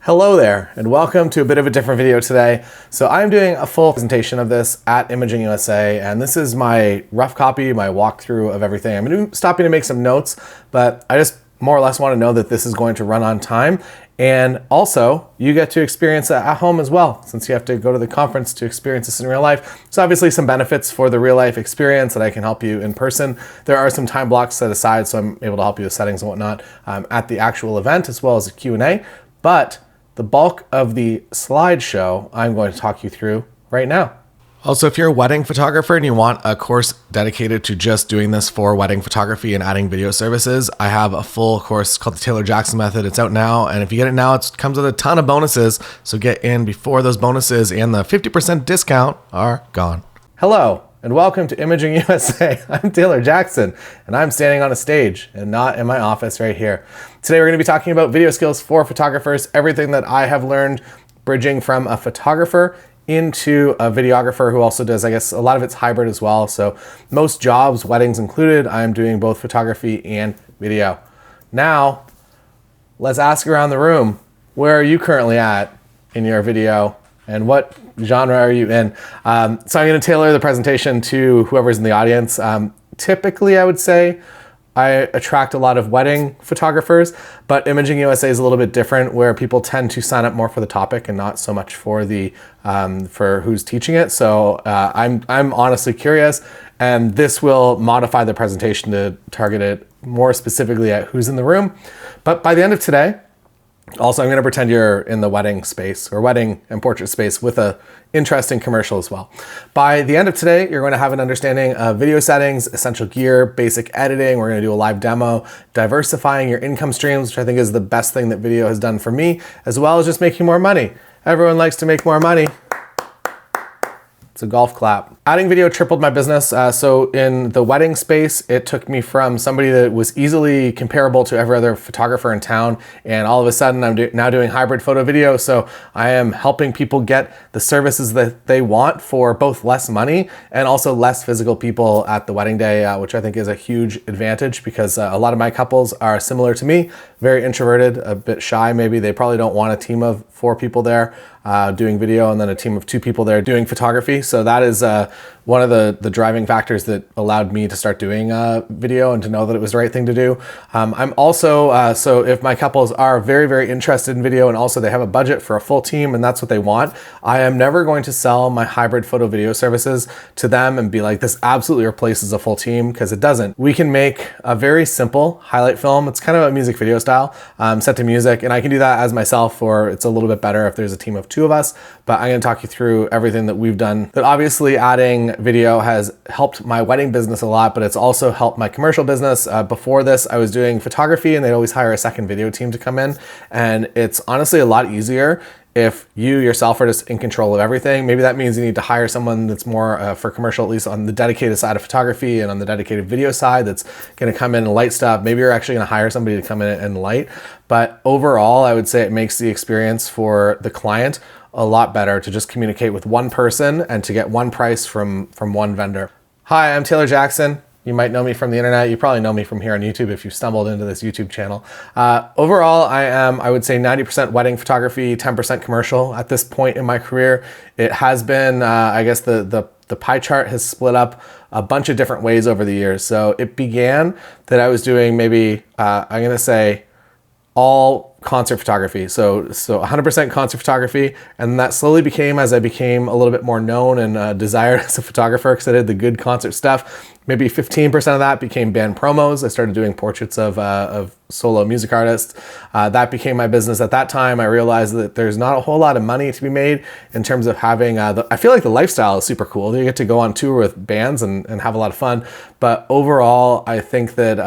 Hello there, and welcome to a bit of a different video today. So I'm doing a full presentation of this at Imaging USA, and this is my rough copy, my walkthrough of everything. I'm going to be stopping to make some notes, but I just more or less want to know that this is going to run on time. And also, you get to experience it at home as well, since you have to go to the conference to experience this in real life. So obviously some benefits for the real life experience that I can help you in person. There are some time blocks set aside, so I'm able to help you with settings and whatnot at the actual event, as well as a Q&A. But the bulk of the slideshow I'm going to talk you through right now. Also, if you're a wedding photographer and you want a course dedicated to just doing this for wedding photography and adding video services, I have a full course called the Taylor Jackson Method. It's out now, and if you get it now, it comes with a ton of bonuses. So get in before those bonuses and the 50% discount are gone. Hello, and welcome to Imaging USA. I'm Taylor Jackson, and I'm standing on a stage and not in my office right here. Today we're going to be talking about video skills for photographers, everything that I have learned bridging from a photographer into a videographer who also does, I guess, a lot of it's hybrid as well. So most jobs, weddings included, I'm doing both photography and video. Now, let's ask around the room, where are you currently at in your video and what genre are you in? So I'm going to tailor the presentation to whoever's in the audience. Typically, I would say I attract a lot of wedding photographers, but Imaging USA is a little bit different, where people tend to sign up more for the topic and not so much for the for who's teaching it. So I'm honestly curious, and this will modify the presentation to target it more specifically at who's in the room. But by the end of today, also, I'm going to pretend you're in the wedding space or wedding and portrait space with a interesting commercial as well. By the end of today, you're going to have an understanding of video settings, essential gear, basic editing. We're going to do a live demo, diversifying your income streams, which I think is the best thing that video has done for me, as well as just making more money. Everyone likes to make more money. It's a golf clap. Adding video tripled my business. So in the wedding space, it took me from somebody that was easily comparable to every other photographer in town, and all of a sudden I'm now doing hybrid photo video. So I am helping people get the services that they want for both less money and also less physical people at the wedding day, which I think is a huge advantage, because a lot of my couples are similar to me, very introverted, a bit shy maybe. They probably don't want a team of 4 people there doing video and then a team of 2 people there doing photography. So that is one of the driving factors that allowed me to start doing video and to know that it was the right thing to do. I'm also, so if my couples are very, very interested in video and also they have a budget for a full team and that's what they want, I am never going to sell my hybrid photo video services to them and be like, this absolutely replaces a full team, because it doesn't. We can make a very simple highlight film. It's kind of a music video style, set to music, and I can do that as myself, or it's a little bit better if there's a team of 2 of us. But I'm going to talk you through everything that we've done. That obviously adding video has helped my wedding business a lot, but it's also helped my commercial business. Before this, I was doing photography and they'd always hire a second video team to come in. And it's honestly a lot easier if you yourself are just in control of everything. Maybe that means you need to hire someone that's more for commercial, at least on the dedicated side of photography, and on the dedicated video side that's going to come in and light stuff. Maybe you're actually going to hire somebody to come in and light. But overall, I would say it makes the experience for the client a lot better to just communicate with one person and to get one price from one vendor. Hi, I'm Taylor Jackson. You might know me from the internet. You probably know me from here on YouTube if you stumbled into this YouTube channel. Overall, I would say 90% wedding photography, 10% commercial at this point in my career. It has been, I guess the pie chart has split up a bunch of different ways over the years. So it began that I was doing maybe, I'm gonna say, all concert photography. So 100% concert photography. And that slowly became, as I became a little bit more known and desired as a photographer, because I did the good concert stuff, maybe 15% of that became band promos. I started doing portraits of solo music artists. That became my business at that time. I realized that there's not a whole lot of money to be made in terms of having, I feel like the lifestyle is super cool. You get to go on tour with bands and have a lot of fun. But overall, I think that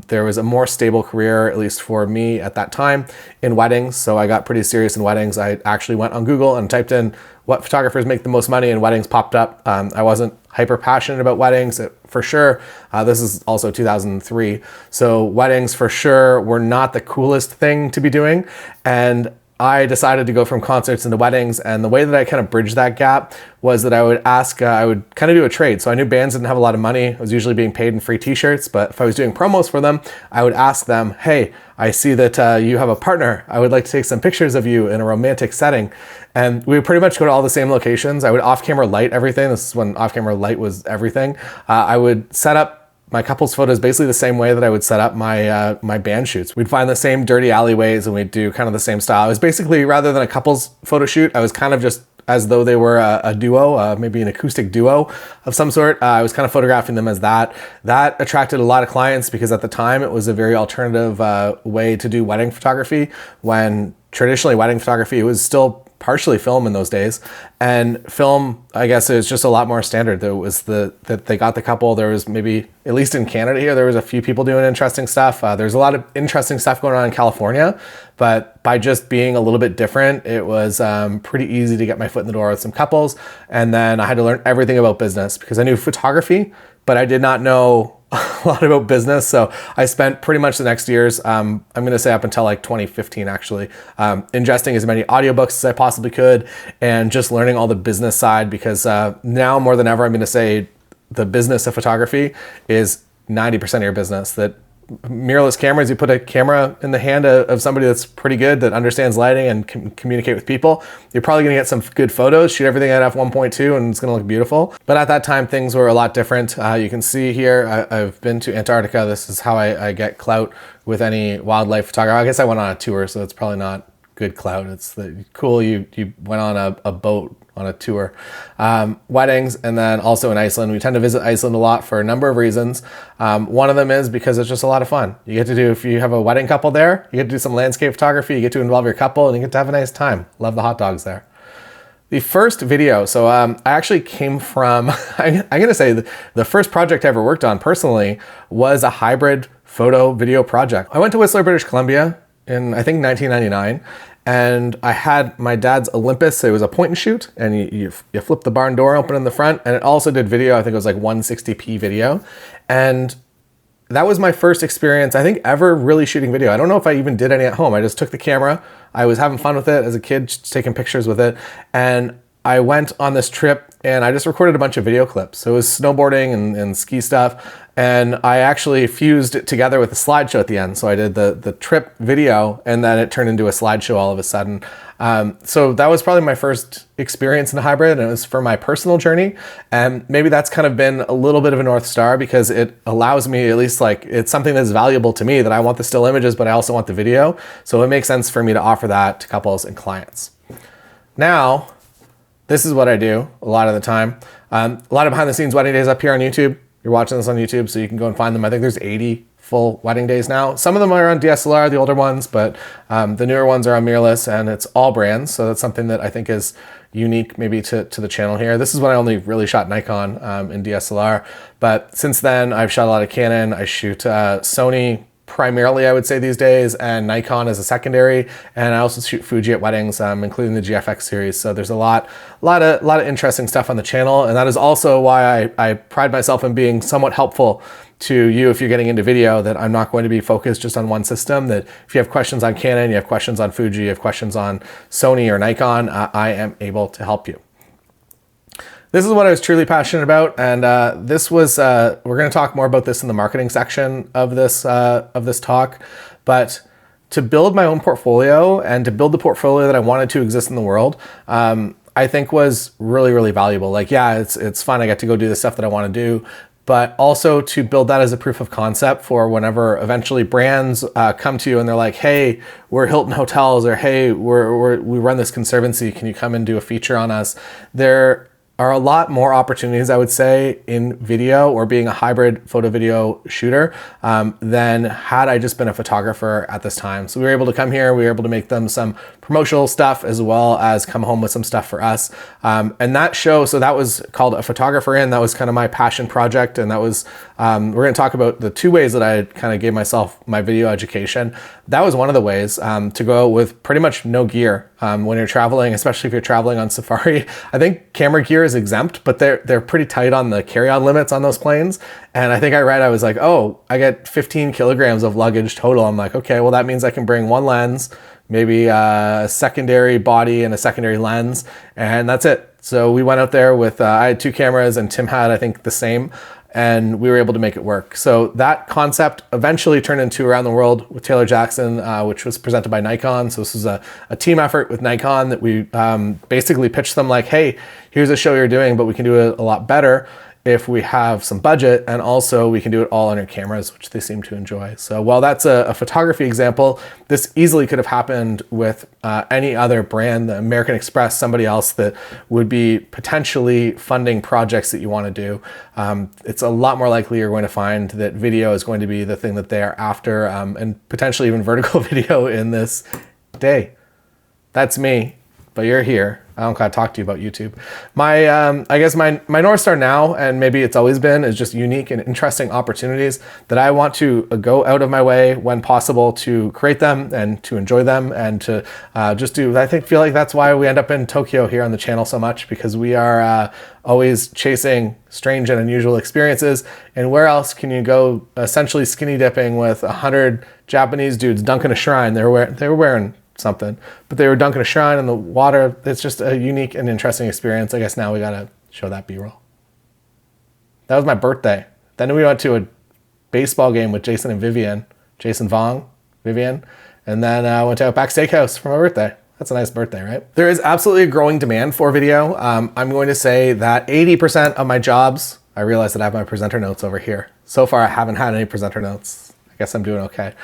there was a more stable career, at least for me at that time, in weddings. So I got pretty serious in weddings. I actually went on Google and typed in what photographers make the most money, and weddings popped up. I wasn't hyper passionate about weddings for sure. This is also 2003. So weddings for sure were not the coolest thing to be doing. And I decided to go from concerts into weddings, and the way that I kind of bridged that gap was that I would ask, I would kind of do a trade. So I knew bands didn't have a lot of money. I was usually being paid in free t-shirts, but if I was doing promos for them, I would ask them, hey, I see that you have a partner. I would like to take some pictures of you in a romantic setting. And we would pretty much go to all the same locations. I would off-camera light everything. This is when off-camera light was everything. I would set up my couples photos basically the same way that I would set up my my band shoots. We'd find the same dirty alleyways and we'd do kind of the same style. It was basically, rather than a couples photo shoot, I was kind of just as though they were a duo, maybe an acoustic duo of some sort. I was kind of photographing them as that. That attracted a lot of clients because at the time it was a very alternative way to do wedding photography, when traditionally wedding photography was still partially film in those days, and film, I guess, is just a lot more standard. There was that they got the couple. There was maybe, at least in Canada here, there was a few people doing interesting stuff. There's a lot of interesting stuff going on in California, but by just being a little bit different, it was pretty easy to get my foot in the door with some couples. And then I had to learn everything about business because I knew photography, but I did not know a lot about business. So I spent pretty much the next years, I'm going to say up until like 2015 actually, ingesting as many audiobooks as I possibly could and just learning all the business side, because now more than ever, I'm going to say the business of photography is 90% of your business. That mirrorless cameras, you put a camera in the hand of somebody that's pretty good, that understands lighting and can communicate with people, you're probably going to get some good photos, shoot everything at f1.2 and it's going to look beautiful. But at that time, things were a lot different. You can see here, I've been to Antarctica. This is how I get clout with any wildlife photography. I guess I went on a tour, so it's probably not good clout. It's cool you went on a boat on a tour. Weddings, and then also in Iceland. We tend to visit Iceland a lot for a number of reasons. One of them is because it's just a lot of fun. You get to do, if you have a wedding couple there, you get to do some landscape photography, you get to involve your couple, and you get to have a nice time. Love the hot dogs there. The first video, so I actually came from, I'm going to say the first project I ever worked on personally was a hybrid photo video project. I went to Whistler, British Columbia in, I think, 1999. And I had my dad's Olympus. It was a point and shoot, and you flip the barn door open in the front, and it also did video. I think it was like 160p video. And that was my first experience, I think, ever really shooting video. I don't know if I even did any at home. I just took the camera. I was having fun with it as a kid, just taking pictures with it. And I went on this trip and I just recorded a bunch of video clips. So it was snowboarding and ski stuff. And I actually fused it together with a slideshow at the end. So I did the trip video and then it turned into a slideshow all of a sudden. So that was probably my first experience in a hybrid, and it was for my personal journey. And maybe that's kind of been a little bit of a North Star because it allows me, at least like, it's something that's valuable to me, that I want the still images, but I also want the video. So it makes sense for me to offer that to couples and clients. Now, this is what I do a lot of the time. A lot of behind the scenes wedding days up here on YouTube. You're watching this on YouTube, so you can go and find them. I think there's 80 full wedding days now. Some of them are on DSLR, the older ones, but the newer ones are on mirrorless, and it's all brands. So that's something that I think is unique maybe to the channel here. This is when I only really shot Nikon in DSLR. But since then, I've shot a lot of Canon. I shoot Sony primarily, I would say, these days, and Nikon as a secondary. And I also shoot Fuji at weddings, including the GFX series. So there's a lot of interesting stuff on the channel. And that is also why I pride myself in being somewhat helpful to you if you're getting into video, that I'm not going to be focused just on one system, that if you have questions on Canon, you have questions on Fuji, you have questions on Sony or Nikon, I am able to help you. This is what I was truly passionate about, and this was, we're going to talk more about this in the marketing section of this talk, but to build my own portfolio and to build the portfolio that I wanted to exist in the world, I think was really, really valuable. Like, yeah, it's fun. I get to go do the stuff that I want to do, but also to build that as a proof of concept for whenever eventually brands come to you and they're like, hey, we're Hilton Hotels, or hey, we run this conservancy, can you come and do a feature on us? There are a lot more opportunities, I would say, in video or being a hybrid photo video shooter than had I just been a photographer at this time. So we were able to come here, we were able to make them some promotional stuff as well as come home with some stuff for us. And that show, so that was called A Photographer In. That was kind of my passion project. And that was, we're going to talk about the two ways that I kind of gave myself my video education. That was one of the ways, to go with pretty much no gear when you're traveling, especially if you're traveling on safari. I think camera gear is exempt, but they're pretty tight on the carry-on limits on those planes. And I think I was like, oh, I get 15 kilograms of luggage total. I'm like, okay, well, that means I can bring one lens, maybe a secondary body and a secondary lens, and that's it. So we went out there with, I had 2 cameras and Tim had, I think, the same, and we were able to make it work. So that concept eventually turned into Around the World with Taylor Jackson, which was presented by Nikon. So this was a team effort with Nikon that we basically pitched them like, hey, here's a show you're doing, but we can do it a lot better if we have some budget, and also we can do it all on our cameras, which they seem to enjoy. So while that's a photography example, this easily could have happened with any other brand, the American Express, somebody else that would be potentially funding projects that you want to do. It's a lot more likely you're going to find that video is going to be the thing that they are after, and potentially even vertical video in this day. That's me, but you're here. I don't gotta talk to you about YouTube. I guess my North Star now, and maybe it's always been, is just unique and interesting opportunities that I want to go out of my way when possible to create them and to enjoy them and to just do. I feel like that's why we end up in Tokyo here on the channel so much, because we are always chasing strange and unusual experiences. And where else can you go essentially skinny dipping with 100 Japanese dudes dunking a shrine? They were wearing something, but they were dunking a shrine in the water. It's just a unique and interesting experience. I guess now we gotta show that B-roll. That was my birthday. Then we went to a baseball game with Jason and Vivian, Jason Vong, Vivian, and then I went to Outback Steakhouse for my birthday. That's a nice birthday, right? There is absolutely a growing demand for video. I'm going to say that 80% of my jobs, I realize that I have my presenter notes over here. So far, I haven't had any presenter notes. I guess I'm doing okay.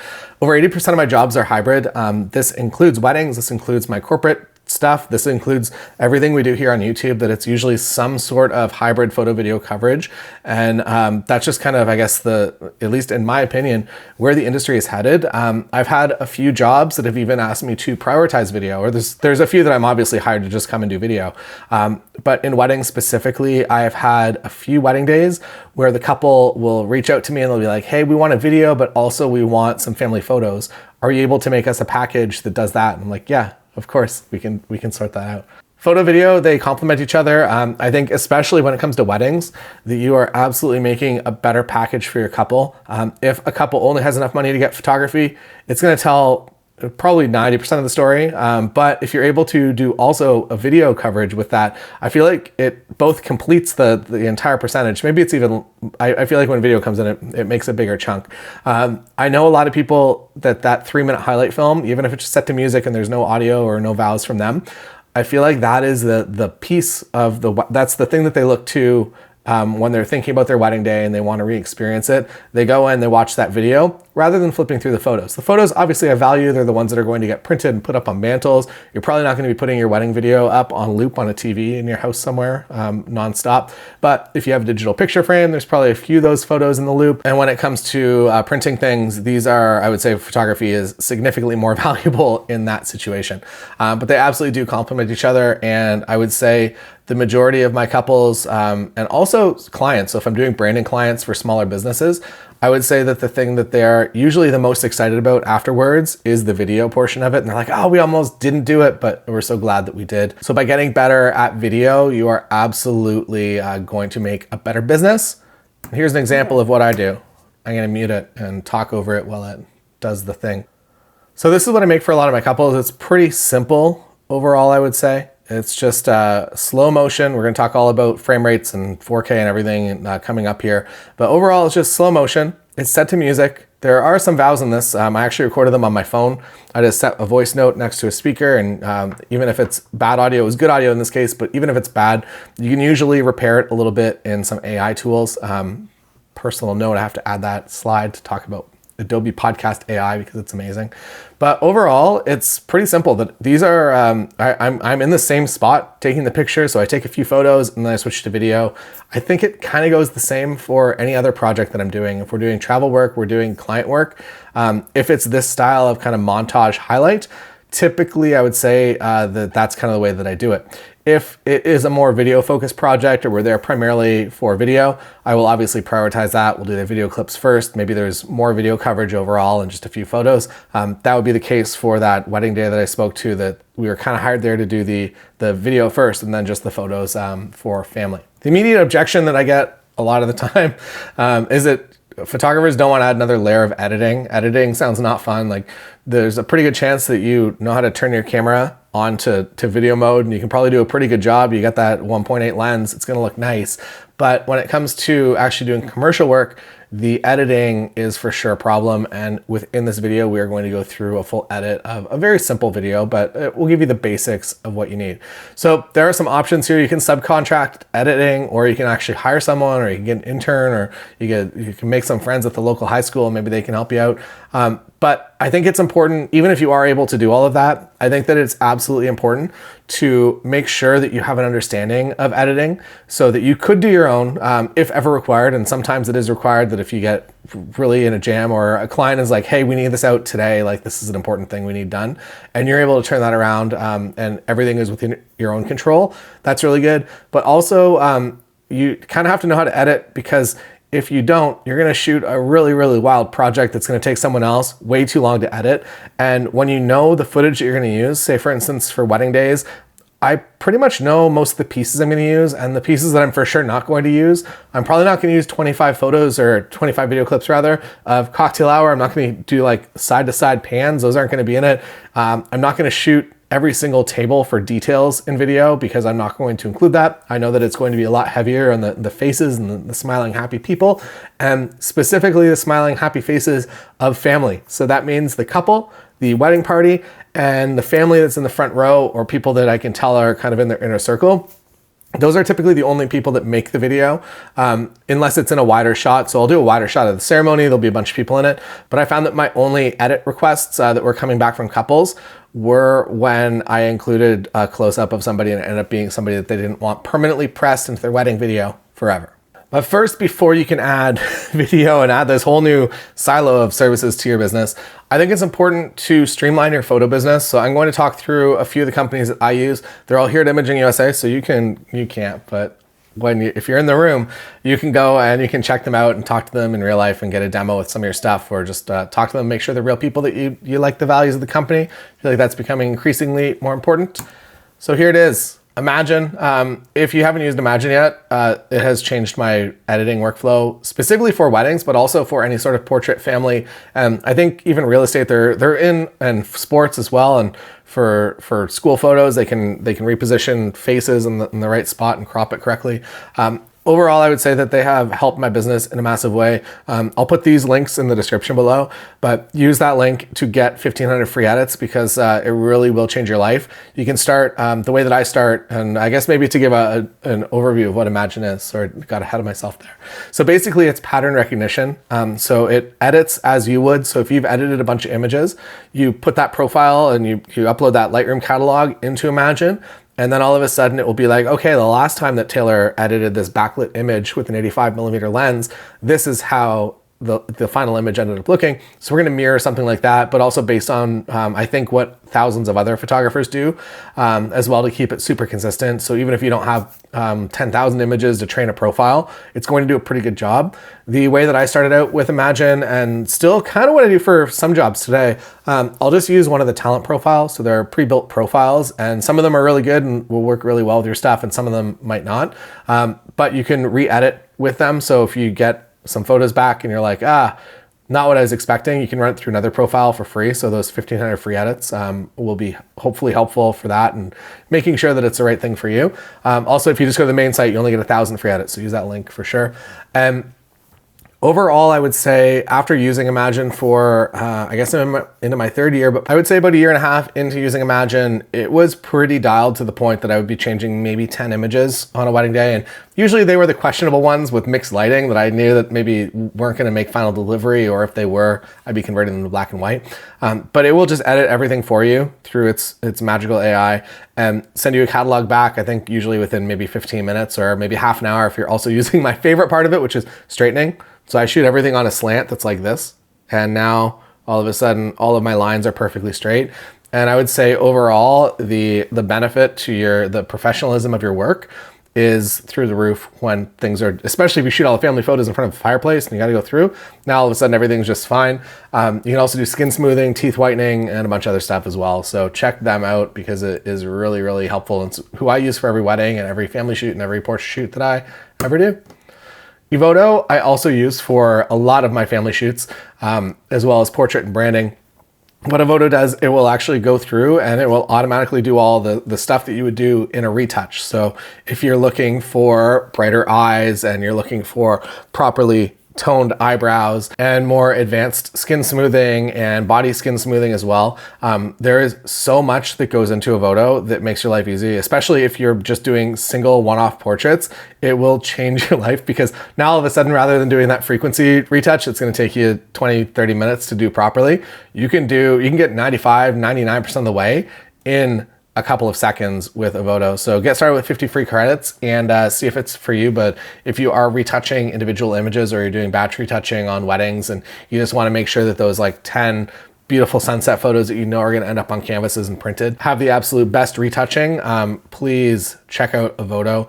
Over 80% of my jobs are hybrid. This includes weddings. This includes my corporate stuff. This includes everything we do here on YouTube, that it's usually some sort of hybrid photo video coverage. And that's just kind of, I guess, at least in my opinion, where the industry is headed. I've had a few jobs that have even asked me to prioritize video, or there's a few that I'm obviously hired to just come and do video. But in weddings specifically, I have had a few wedding days where the couple will reach out to me and they'll be like, hey, we want a video, but also we want some family photos. Are you able to make us a package that does that? And I'm like, yeah, of course, we can sort that out. Photo, video, they complement each other. I think especially when it comes to weddings, that you are absolutely making a better package for your couple. If a couple only has enough money to get photography, it's gonna tell probably 90% of the story. But if you're able to do also a video coverage with that, I feel like it both completes the entire percentage. Maybe it's even, I feel like when video comes in, it makes a bigger chunk. I know a lot of people that 3-minute highlight film, even if it's just set to music and there's no audio or no vowels from them, I feel like that is the piece of that's the thing that they look to when they're thinking about their wedding day and they want to re-experience it. They go in, they watch that video rather than flipping through the photos. The photos obviously have value. They're the ones that are going to get printed and put up on mantles. You're probably not going to be putting your wedding video up on loop on a TV in your house somewhere nonstop. But if you have a digital picture frame, there's probably a few of those photos in the loop. And when it comes to printing things, these are, I would say photography is significantly more valuable in that situation. But they absolutely do complement each other. And I would say the majority of my couples and also clients, so if I'm doing branding clients for smaller businesses, I would say that the thing that they're usually the most excited about afterwards is the video portion of it. And they're like, oh, we almost didn't do it, but we're so glad that we did. So by getting better at video, you are absolutely going to make a better business. Here's an example of what I do. I'm gonna mute it and talk over it while it does the thing. So this is what I make for a lot of my couples. It's pretty simple overall, I would say. It's just slow motion. We're going to talk all about frame rates and 4K and everything coming up here. But overall, it's just slow motion. It's set to music. There are some vowels in this. I actually recorded them on my phone. I just set a voice note next to a speaker, and even if it's bad audio, it was good audio in this case, but even if it's bad, you can usually repair it a little bit in some AI tools. Personal note, I have to add that slide to talk about Adobe Podcast AI because it's amazing. But overall, it's pretty simple. That these are, I'm in the same spot taking the picture, so I take a few photos and then I switch to video. I think it kind of goes the same for any other project that I'm doing. If we're doing travel work, we're doing client work. If it's this style of kind of montage highlight, typically I would say that's kind of the way that I do it. If it is a more video focused project or we're there primarily for video, I will obviously prioritize that. We'll do the video clips first. Maybe there's more video coverage overall and just a few photos. That would be the case for that wedding day that I spoke to, that we were kind of hired there to do the video first and then just the photos for family. The immediate objection that I get a lot of the time is that photographers don't want to add another layer of editing. Editing sounds not fun. Like there's a pretty good chance that you know how to turn your camera on to video mode, and you can probably do a pretty good job. You got that 1.8 lens, it's going to look nice. But when it comes to actually doing commercial work, the editing is for sure a problem. And within this video, we are going to go through a full edit of a very simple video, but it will give you the basics of what you need. So there are some options here. You can subcontract editing, or you can actually hire someone, or you can get an intern, or you can make some friends at the local high school and maybe they can help you out. But I think it's important, even if you are able to do all of that, I think that it's absolutely important to make sure that you have an understanding of editing so that you could do your own if ever required. And sometimes it is required that if you get really in a jam or a client is like, hey, we need this out today, like this is an important thing we need done, and you're able to turn that around and everything is within your own control, that's really good. But also you kind of have to know how to edit, because if you don't, you're going to shoot a really, really wild project that's going to take someone else way too long to edit. And when you know the footage that you're going to use, say for instance, for wedding days, I pretty much know most of the pieces I'm going to use, and the pieces that I'm for sure not going to use, I'm probably not going to use 25 photos or 25 video clips rather of cocktail hour. I'm not going to do like side to side pans. Those aren't going to be in it. I'm not going to shoot every single table for details in video because I'm not going to include that. I know that it's going to be a lot heavier on the faces and the smiling happy people, and specifically the smiling happy faces of family. So that means the couple, the wedding party, and the family that's in the front row, or people that I can tell are kind of in their inner circle. Those are typically the only people that make the video, unless it's in a wider shot. So I'll do a wider shot of the ceremony. There'll be a bunch of people in it. But I found that my only edit requests that were coming back from couples were when I included a close-up of somebody and it ended up being somebody that they didn't want permanently pressed into their wedding video forever. But first, before you can add video and add this whole new silo of services to your business, I think it's important to streamline your photo business. So I'm going to talk through a few of the companies that I use. They're all here at Imaging USA, so you can't, but if you're in the room, you can go and you can check them out and talk to them in real life and get a demo with some of your stuff, or just talk to them, make sure they're real people, that you like the values of the company. I feel like that's becoming increasingly more important. So here it is. Imagine. If you haven't used Imagine yet, it has changed my editing workflow specifically for weddings, but also for any sort of portrait, family, and I think even real estate. They're in, and sports as well. And for school photos, they can reposition faces in the right spot and crop it correctly. Overall, I would say that they have helped my business in a massive way. I'll put these links in the description below, but use that link to get 1,500 free edits, because it really will change your life. You can start the way that I start, and I guess maybe to give an overview of what Imagine is. Sorry, got ahead of myself there. So basically it's pattern recognition. So it edits as you would. So if you've edited a bunch of images, you put that profile and you upload that Lightroom catalog into Imagine. And then all of a sudden it will be like, okay, the last time that Taylor edited this backlit image with an 85mm lens, this is how the final image ended up looking. So we're going to mirror something like that, but also based on, I think, what thousands of other photographers do as well, to keep it super consistent. So even if you don't have 10,000 images to train a profile, it's going to do a pretty good job. The way that I started out with Imagine, and still kind of what I do for some jobs today, I'll just use one of the talent profiles. So they're pre-built profiles, and some of them are really good and will work really well with your stuff, and some of them might not. But you can re-edit with them. So if you get some photos back and you're like, not what I was expecting, you can run it through another profile for free. So those 1,500 free edits will be hopefully helpful for that and making sure that it's the right thing for you. Also, if you just go to the main site, you only get 1,000 free edits. So use that link for sure. Overall, I would say after using Imagine for, I guess I'm into my third year, but I would say about a year and a half into using Imagine, it was pretty dialed to the point that I would be changing maybe 10 images on a wedding day. And usually they were the questionable ones with mixed lighting that I knew that maybe weren't going to make final delivery, or if they were, I'd be converting them to black and white. But it will just edit everything for you through its magical AI and send you a catalog back, I think usually within maybe 15 minutes or maybe half an hour if you're also using my favorite part of it, which is straightening. So I shoot everything on a slant that's like this, and now all of a sudden all of my lines are perfectly straight. And I would say overall the benefit to the professionalism of your work is through the roof when things are, especially if you shoot all the family photos in front of a fireplace and you got to go through. Now all of a sudden everything's just fine. You can also do skin smoothing, teeth whitening, and a bunch of other stuff as well. So check them out because it is really, really helpful. It's who I use for every wedding and every family shoot and every portrait shoot that I ever do. Evoto I also use for a lot of my family shoots, as well as portrait and branding. What Evoto does, it will actually go through and it will automatically do all the stuff that you would do in a retouch. So if you're looking for brighter eyes and you're looking for properly toned eyebrows and more advanced skin smoothing and body skin smoothing as well. There is so much that goes into Evoto that makes your life easy, especially if you're just doing single one-off portraits. It will change your life because now all of a sudden, rather than doing that frequency retouch, it's going to take you 20, 30 minutes to do properly. You can get 95, 99% of the way in a couple of seconds with Evoto. So get started with 50 free credits and see if it's for you. But if you are retouching individual images or you're doing batch retouching on weddings and you just want to make sure that those like 10 beautiful sunset photos that you know are going to end up on canvases and printed have the absolute best retouching, please check out Evoto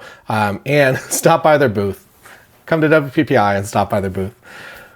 and stop by their booth. Come to WPPI and stop by their booth.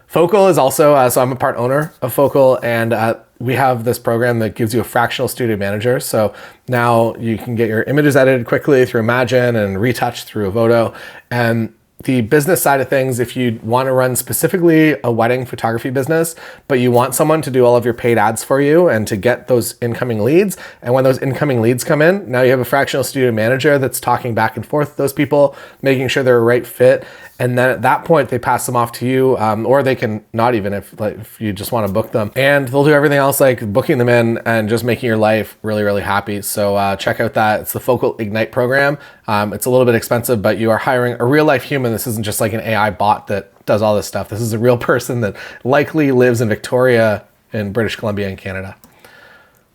Focal is also, so I'm a part owner of Focal, and we have this program that gives you a fractional studio manager. So now you can get your images edited quickly through Imagen and retouched through Evoto. And the business side of things, if you want to run specifically a wedding photography business, but you want someone to do all of your paid ads for you and to get those incoming leads, and when those incoming leads come in, now you have a fractional studio manager that's talking back and forth with those people, making sure they're a right fit. And then at that point, they pass them off to you, or they can not even if you just want to book them. And they'll do everything else like booking them in and just making your life really, really happy. So check out that. It's the Focal Ignite program. It's a little bit expensive, but you are hiring a real life human. This isn't just like an AI bot that does all this stuff. This is a real person that likely lives in Victoria in British Columbia and Canada.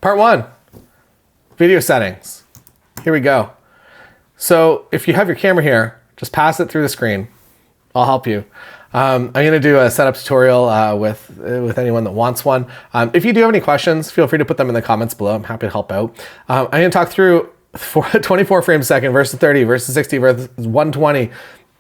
Part 1, video settings. Here we go. So if you have your camera here, just pass it through the screen. I'll help you. I'm going to do a setup tutorial with anyone that wants one. If you do have any questions, feel free to put them in the comments below. I'm happy to help out. I'm going to talk through 24 frames per second versus 30 versus 60 versus 120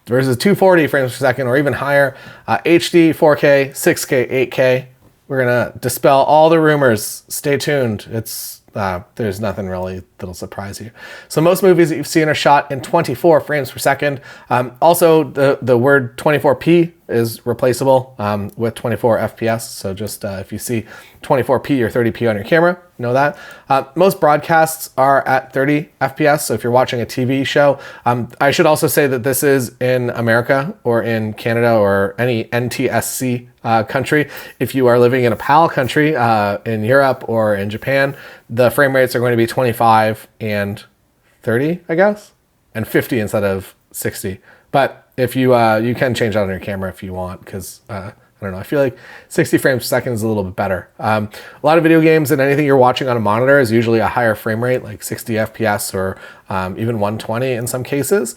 versus 240 frames per second or even higher. HD, 4K, 6K, 8K. We're going to dispel all the rumors. Stay tuned. There's nothing really that'll surprise you. So most movies that you've seen are shot in 24 frames per second. Also, the word 24p is replaceable with 24 FPS. So just if you see 24p or 30p on your camera, know that. Most broadcasts are at 30 FPS. So if you're watching a TV show, I should also say that this is in America or in Canada or any NTSC country. If you are living in a PAL country in Europe or in Japan, the frame rates are going to be 25 and 30, I guess, and 50 instead of 60. But if you can change that on your camera if you want, because I don't know, I feel like 60 frames per second is a little bit better. A lot of video games and anything you're watching on a monitor is usually a higher frame rate, like 60 FPS or even 120 in some cases.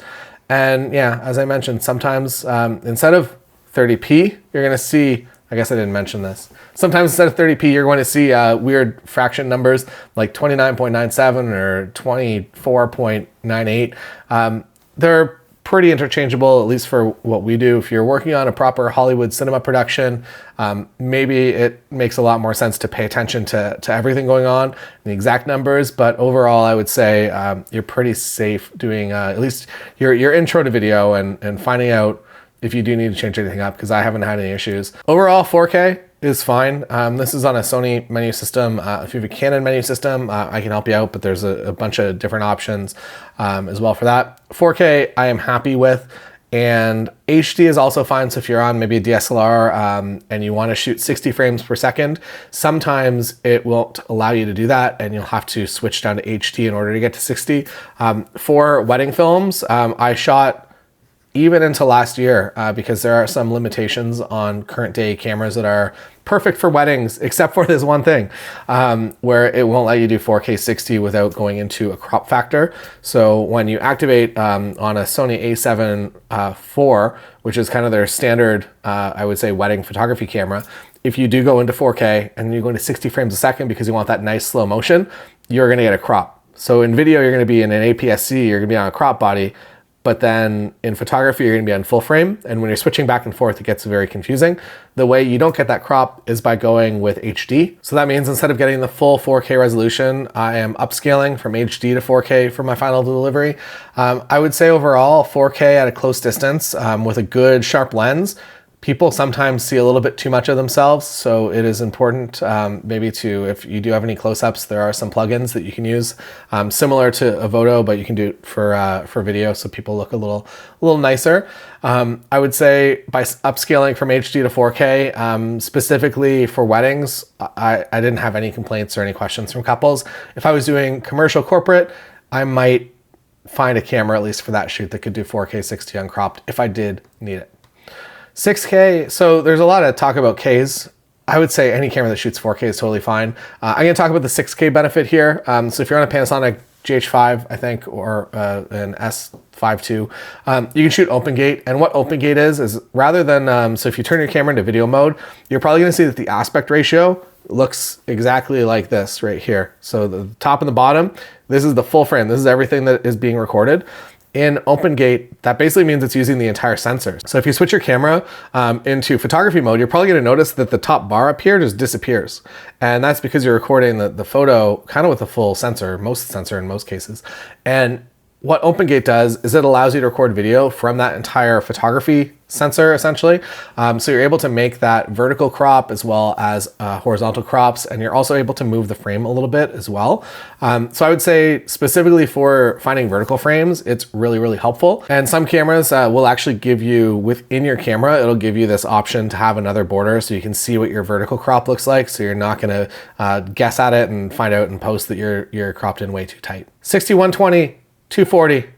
And yeah, as I mentioned, sometimes instead of 30p, you're going to see, I guess I didn't mention this. Sometimes instead of 30p, you're going to see weird fraction numbers like 29.97 or 24.98. They're pretty interchangeable, at least for what we do. If you're working on a proper Hollywood cinema production, maybe it makes a lot more sense to pay attention to everything going on, the exact numbers. But overall, I would say you're pretty safe doing at least your intro to video and finding out if you do need to change anything up, because I haven't had any issues. Overall, 4K is fine. This is on a Sony menu system. If you have a Canon menu system, I can help you out, but there's a bunch of different options as well for that. 4K, I am happy with, and HD is also fine. So if you're on maybe a DSLR and you want to shoot 60 frames per second, sometimes it won't allow you to do that, and you'll have to switch down to HD in order to get to 60. For wedding films, I shot even into last year, because there are some limitations on current day cameras that are perfect for weddings, except for this one thing, where it won't let you do 4K 60 without going into a crop factor. So when you activate on a Sony a7 IV, which is kind of their standard, I would say, wedding photography camera, if you do go into 4K and you go into 60 frames a second because you want that nice slow motion, you're gonna get a crop. So in video, you're gonna be in an APS-C, you're gonna be on a crop body, but then in photography, you're gonna be on full frame. And when you're switching back and forth, it gets very confusing. The way you don't get that crop is by going with HD. So that means instead of getting the full 4K resolution, I am upscaling from HD to 4K for my final delivery. I would say overall 4K at a close distance with a good sharp lens. People sometimes see a little bit too much of themselves, so it is important maybe to, if you do have any close-ups, there are some plugins that you can use similar to Avoto, but you can do it for video so people look a little nicer. I would say by upscaling from HD to 4K, specifically for weddings, I didn't have any complaints or any questions from couples. If I was doing commercial corporate, I might find a camera, at least for that shoot, that could do 4K 60 uncropped if I did need it. 6K, so there's a lot of talk about Ks. I would say any camera that shoots 4K is totally fine. I'm gonna talk about the 6K benefit here. So if you're on a Panasonic GH5, I think, or an S5 II, you can shoot open gate. And what open gate is rather than, so if you turn your camera into video mode, you're probably gonna see that the aspect ratio looks exactly like this right here. So the top and the bottom, this is the full frame. This is everything that is being recorded. In open gate, that basically means it's using the entire sensor. So if you switch your camera into photography mode, you're probably gonna notice that the top bar up here just disappears. And that's because you're recording the photo kind of with a full sensor, most sensor in most cases. And what OpenGate does is it allows you to record video from that entire photography sensor, essentially. So you're able to make that vertical crop as well as horizontal crops, and you're also able to move the frame a little bit as well. So I would say specifically for finding vertical frames, it's really, really helpful. And some cameras will actually give you, within your camera, it'll give you this option to have another border so you can see what your vertical crop looks like, so you're not gonna guess at it and find out in post that you're cropped in way too tight. 60-120, 240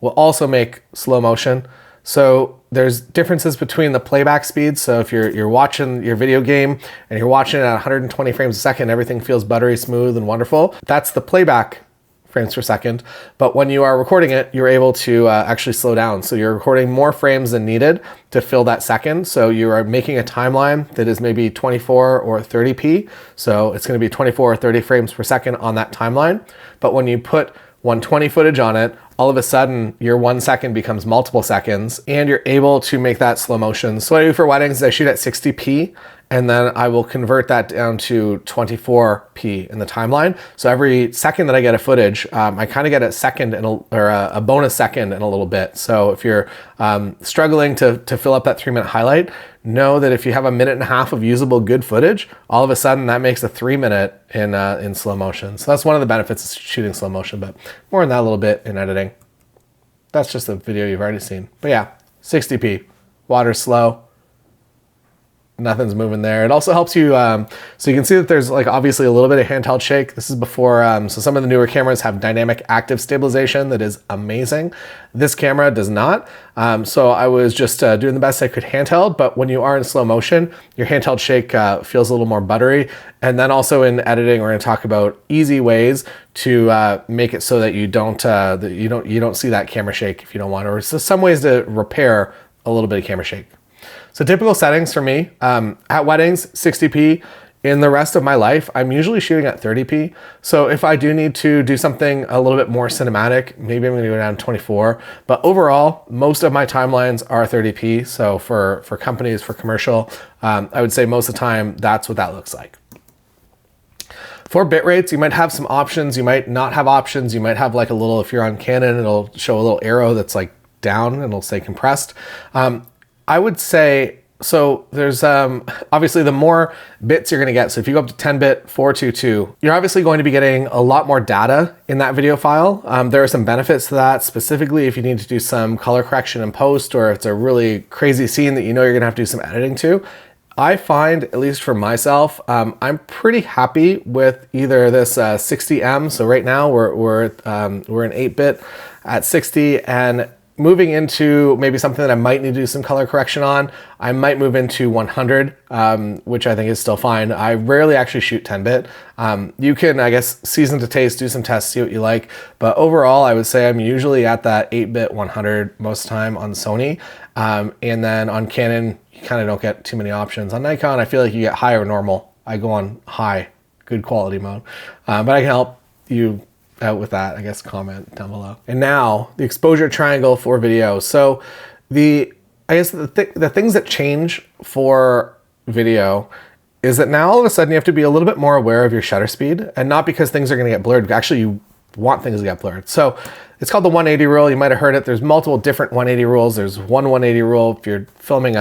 will also make slow motion. So there's differences between the playback speeds. So if you're watching your video game and you're watching it at 120 frames a second, everything feels buttery smooth and wonderful. That's the playback frames per second. But when you are recording it, you're able to actually slow down. So you're recording more frames than needed to fill that second. So you are making a timeline that is maybe 24 or 30p. So it's going to be 24 or 30 frames per second on that timeline. But when you put 120 footage on it, all of a sudden your 1 second becomes multiple seconds and you're able to make that slow motion. So what I do for weddings is I shoot at 60p and then I will convert that down to 24p in the timeline. So every second that I get a footage, I kind of get a second or a bonus second in a little bit. So if you're struggling to fill up that 3-minute highlight, know that if you have a 1.5 minutes of usable good footage, all of a sudden that makes a 3-minute in slow motion. So that's one of the benefits of shooting slow motion, but more on that a little bit in editing. That's just a video you've already seen. But yeah, 60p, water's slow, nothing's moving there. It also helps you, so you can see that there's like obviously a little bit of handheld shake. This is before, so some of the newer cameras have dynamic active stabilization that is amazing. This camera does not. So I was just doing the best I could handheld, but when you are in slow motion, your handheld shake feels a little more buttery. And then also in editing, we're gonna talk about easy ways to make it so that you don't see that camera shake if you don't want, or some ways to repair a little bit of camera shake. So typical settings for me, at weddings, 60p. In the rest of my life, I'm usually shooting at 30p. So if I do need to do something a little bit more cinematic, maybe I'm gonna go down to 24. But overall, most of my timelines are 30p. So for companies, for commercial, I would say most of the time, that's what that looks like. For bit rates, you might have some options. You might not have options. You might have like a little, if you're on Canon, it'll show a little arrow that's like down and it'll say compressed. I would say, so there's obviously the more bits you're gonna get. So if you go up to 10-bit 422, you're obviously going to be getting a lot more data in that video file. There are some benefits to that, specifically if you need to do some color correction in post, or if it's a really crazy scene that you know you're gonna have to do some editing to. I find, at least for myself, I'm pretty happy with either this 60M. So right now we're in 8-bit at 60, and moving into maybe something that I might need to do some color correction on, I might move into 100, which I think is still fine. I rarely actually shoot 10-bit. You can, I guess, season to taste, do some tests, see what you like. But overall, I would say I'm usually at that 8-bit 100 most of the time on Sony. And then on Canon, you kind of don't get too many options. On Nikon, I feel like you get high or normal. I go on high, good quality mode. But I can help you out with that, I guess comment down below. And now the exposure triangle for video. So the things that change for video is that now all of a sudden you have to be a little bit more aware of your shutter speed, and not because things are going to get blurred. Actually, you want things to get blurred. So it's called the 180 rule. You might have heard it. There's multiple different 180 rules. There's one 180 rule. If you're filming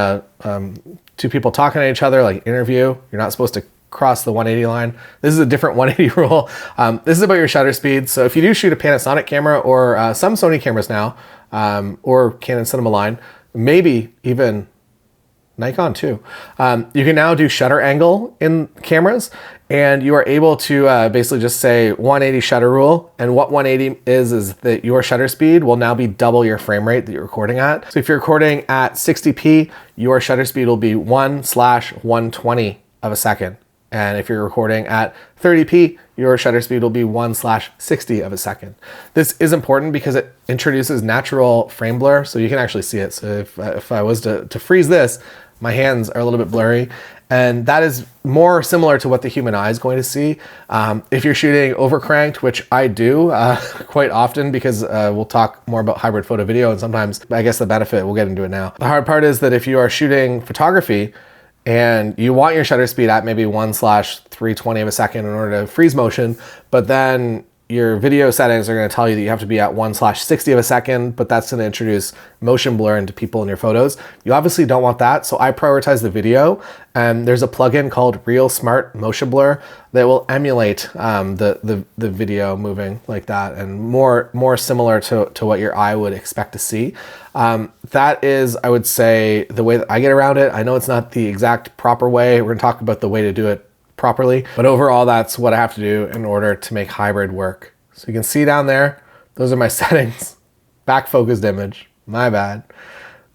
two people talking to each other, like interview, you're not supposed to cross the 180 line. This is a different 180 rule. This is about your shutter speed. So if you do shoot a Panasonic camera or some Sony cameras now, or Canon Cinema line, maybe even Nikon too, you can now do shutter angle in cameras, and you are able to basically just say 180 shutter rule. And what 180 is that your shutter speed will now be double your frame rate that you're recording at. So if you're recording at 60p, your shutter speed will be 1/120 of a second. And if you're recording at 30p, your shutter speed will be 1/60 of a second. This is important because it introduces natural frame blur, so you can actually see it. So if I was to freeze this, my hands are a little bit blurry, and that is more similar to what the human eye is going to see. If you're shooting overcranked, which I do quite often, because we'll talk more about hybrid photo video, and sometimes I guess the benefit, we'll get into it now. The hard part is that if you are shooting photography and you want your shutter speed at maybe 1/320 of a second in order to freeze motion, but then your video settings are going to tell you that you have to be at 1/60 of a second, but that's going to introduce motion blur into people in your photos. You obviously don't want that, so I prioritize the video, and there's a plugin called Real Smart Motion Blur that will emulate the video moving like that, and more similar to what your eye would expect to see. That is, I would say, the way that I get around it. I know it's not the exact proper way. We're going to talk about the way to do it properly, but overall that's what I have to do in order to make hybrid work. So you can see down there, those are my settings. Back focused image, my bad.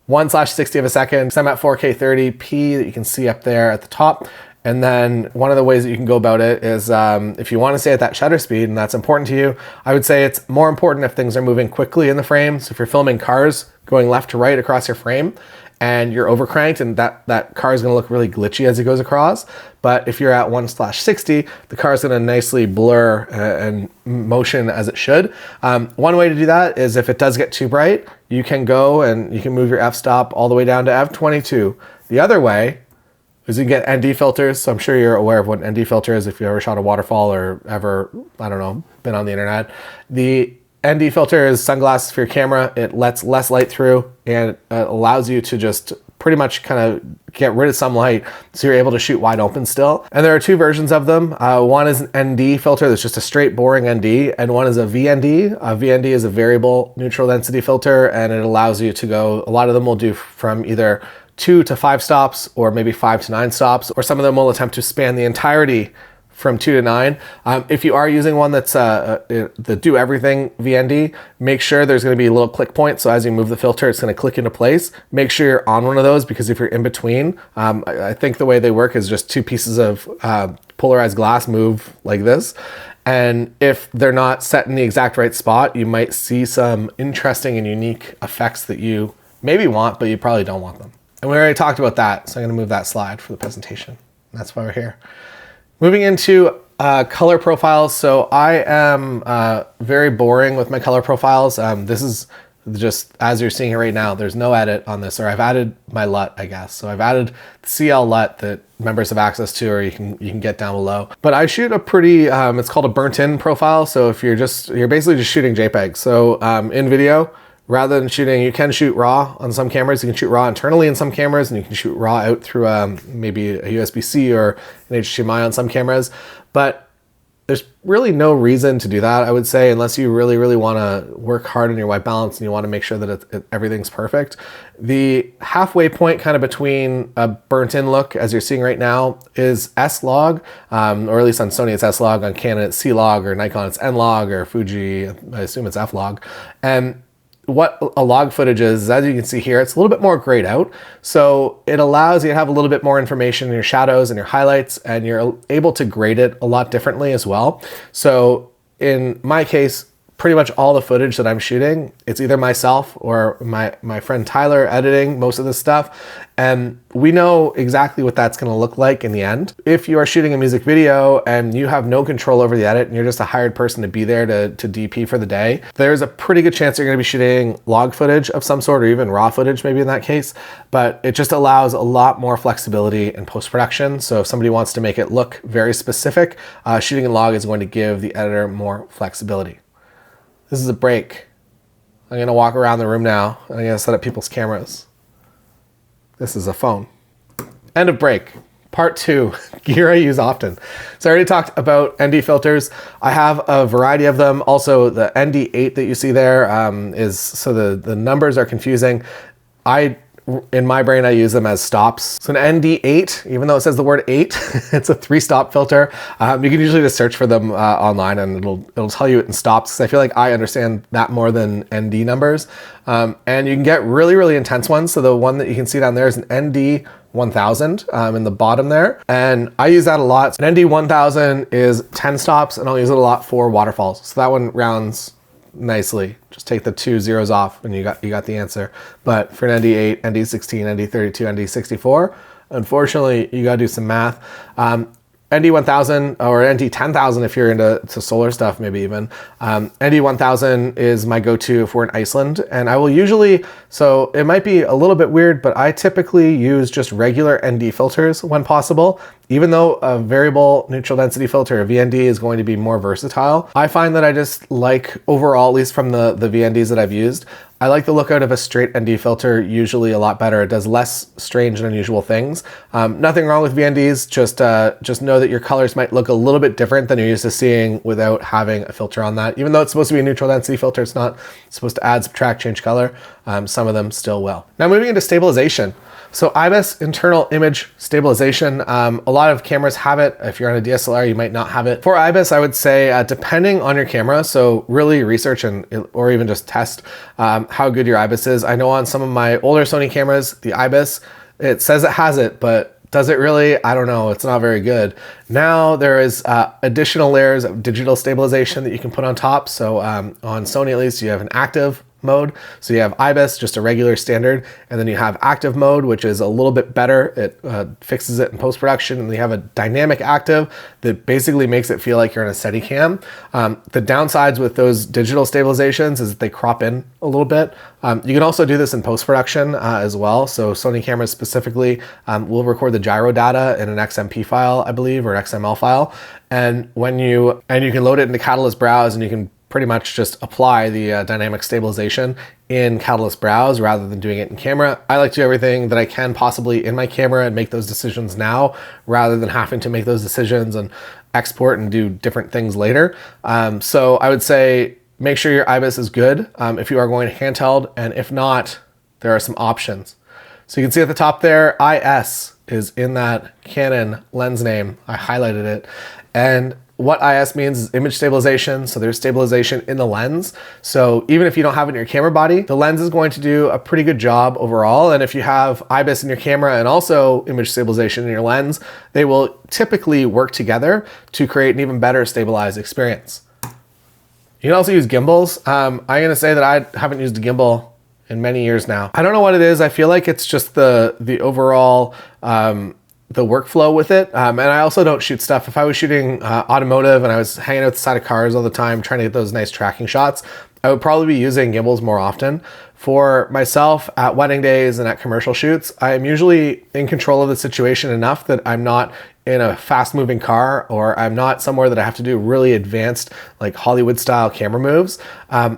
1/60 of a second. I'm at 4K 30p that you can see up there at the top. And then one of the ways that you can go about it is if you want to stay at that shutter speed and that's important to you, I would say it's more important if things are moving quickly in the frame. So if you're filming cars going left to right across your frame, and you're overcranked, and that car is gonna look really glitchy as it goes across. But if you're at 1/60, the car is gonna nicely blur and motion as it should. One way to do that is if it does get too bright, you can go and you can move your f-stop all the way down to f22. The other way is you can get ND filters. So I'm sure you're aware of what ND filter is if you ever shot a waterfall or ever, I don't know, been on the internet. The ND filter is sunglasses for your camera. It lets less light through, and it allows you to just pretty much kind of get rid of some light, so you're able to shoot wide open still. And there are two versions of them. One is an ND filter that's just a straight boring ND, and one is a VND. A VND is a variable neutral density filter, and it allows you to go, a lot of them will do from either 2 to 5 stops, or maybe 5 to 9 stops, or some of them will attempt to span the entirety from 2 to 9. If you are using one that's the do everything VND, make sure there's going to be a little click point. So as you move the filter, it's going to click into place. Make sure you're on one of those, because if you're in between, I think the way they work is just two pieces of polarized glass move like this. And if they're not set in the exact right spot, you might see some interesting and unique effects that you maybe want, but you probably don't want them. And we already talked about that, so I'm going to move that slide for the presentation. That's why we're here. Moving into color profiles. So I am very boring with my color profiles. This is just, as you're seeing it right now, there's no edit on this, or I've added my LUT, I guess. So I've added the CL LUT that members have access to, or you can get down below. But I shoot a pretty, it's called a burnt in profile. So if you're basically just shooting JPEG. So in video, rather than shooting, you can shoot RAW on some cameras. You can shoot RAW internally in some cameras, and you can shoot RAW out through maybe a USB-C or an HDMI on some cameras. But there's really no reason to do that, I would say, unless you really, really want to work hard on your white balance and you want to make sure that everything's perfect. The halfway point kind of between a burnt-in look, as you're seeing right now, is S-Log, or at least on Sony it's S-Log, on Canon it's C-Log, or Nikon it's N-Log, or Fuji, I assume it's F-Log. And what a log footage is, as you can see here, it's a little bit more grayed out. So it allows you to have a little bit more information in your shadows and your highlights, and you're able to grade it a lot differently as well. So in my case, pretty much all the footage that I'm shooting, it's either myself or my friend Tyler editing most of this stuff. And we know exactly what that's gonna look like in the end. If you are shooting a music video and you have no control over the edit and you're just a hired person to be there to DP for the day, there's a pretty good chance you're gonna be shooting log footage of some sort, or even raw footage maybe in that case. But it just allows a lot more flexibility in post-production. So if somebody wants to make it look very specific, shooting in log is going to give the editor more flexibility. This is a break. I'm gonna walk around the room now. I'm gonna set up people's cameras. This is a phone. End of break. Part 2, gear I use often. So I already talked about ND filters. I have a variety of them. Also, the ND8 that you see there so the numbers are confusing. In my brain, I use them as stops. So an ND8, even though it says the word 8, it's a 3-stop filter. You can usually just search for them online and it'll tell you it in stops, because I feel like I understand that more than ND numbers. And you can get really, really intense ones. So the one that you can see down there is an ND 1000 in the bottom there. And I use that a lot. So an ND 1000 is 10 stops, and I'll use it a lot for waterfalls. So that one rounds nicely. Just take the 2 zeros off and you got the answer. But for an ND8, ND16, ND32, ND64, unfortunately, you gotta do some math. ND1000 or ND10000 if you're into solar stuff, maybe even. ND1000 is my go-to if we're in Iceland. And I will usually, so it might be a little bit weird, but I typically use just regular ND filters when possible. Even though a variable neutral density filter, a VND, is going to be more versatile, I find that I just like, overall, at least from the VNDs that I've used, I like the lookout of a straight ND filter usually a lot better. It does less strange and unusual things. Nothing wrong with VNDs, just know that your colors might look a little bit different than you're used to seeing without having a filter on that. Even though it's supposed to be a neutral density filter, it's not supposed to add, subtract, change color. Some of them still will. Now moving into stabilization. So IBIS, internal image stabilization, a lot of cameras have it. If you're on a DSLR, you might not have it. For IBIS, I would say, depending on your camera, so really research or even just test how good your IBIS is. I know on some of my older Sony cameras, the IBIS, it says it has it, but does it really? I don't know. It's not very good. Now there is additional layers of digital stabilization that you can put on top. So on Sony, at least, you have an active mode. So you have IBIS, just a regular standard, and then you have active mode, which is a little bit better. It fixes it in post-production, and you have a dynamic active that basically makes it feel like you're in a Steadicam. The downsides with those digital stabilizations is that they crop in a little bit. You can also do this in post-production as well. So Sony cameras specifically will record the gyro data in an XMP file, I believe, or an XML file. And you can load it into Catalyst Browse, and you can pretty much just apply the dynamic stabilization in Catalyst Browse rather than doing it in camera. I like to do everything that I can possibly in my camera and make those decisions now rather than having to make those decisions and export and do different things later. So I would say make sure your IBIS is good if you are going handheld, and if not, there are some options. So you can see at the top there, IS is in that Canon lens name. I highlighted it. And what IS means is image stabilization. So there's stabilization in the lens. So even if you don't have it in your camera body, the lens is going to do a pretty good job overall. And if you have IBIS in your camera and also image stabilization in your lens, they will typically work together to create an even better stabilized experience. You can also use gimbals. I'm gonna say that I haven't used a gimbal in many years now. I don't know what it is. I feel like it's just the overall, the workflow with it. And I also don't shoot stuff. If I was shooting automotive and I was hanging out the side of cars all the time, trying to get those nice tracking shots, I would probably be using gimbals more often. For myself, at wedding days and at commercial shoots, I am usually in control of the situation enough that I'm not in a fast moving car, or I'm not somewhere that I have to do really advanced, like Hollywood style camera moves.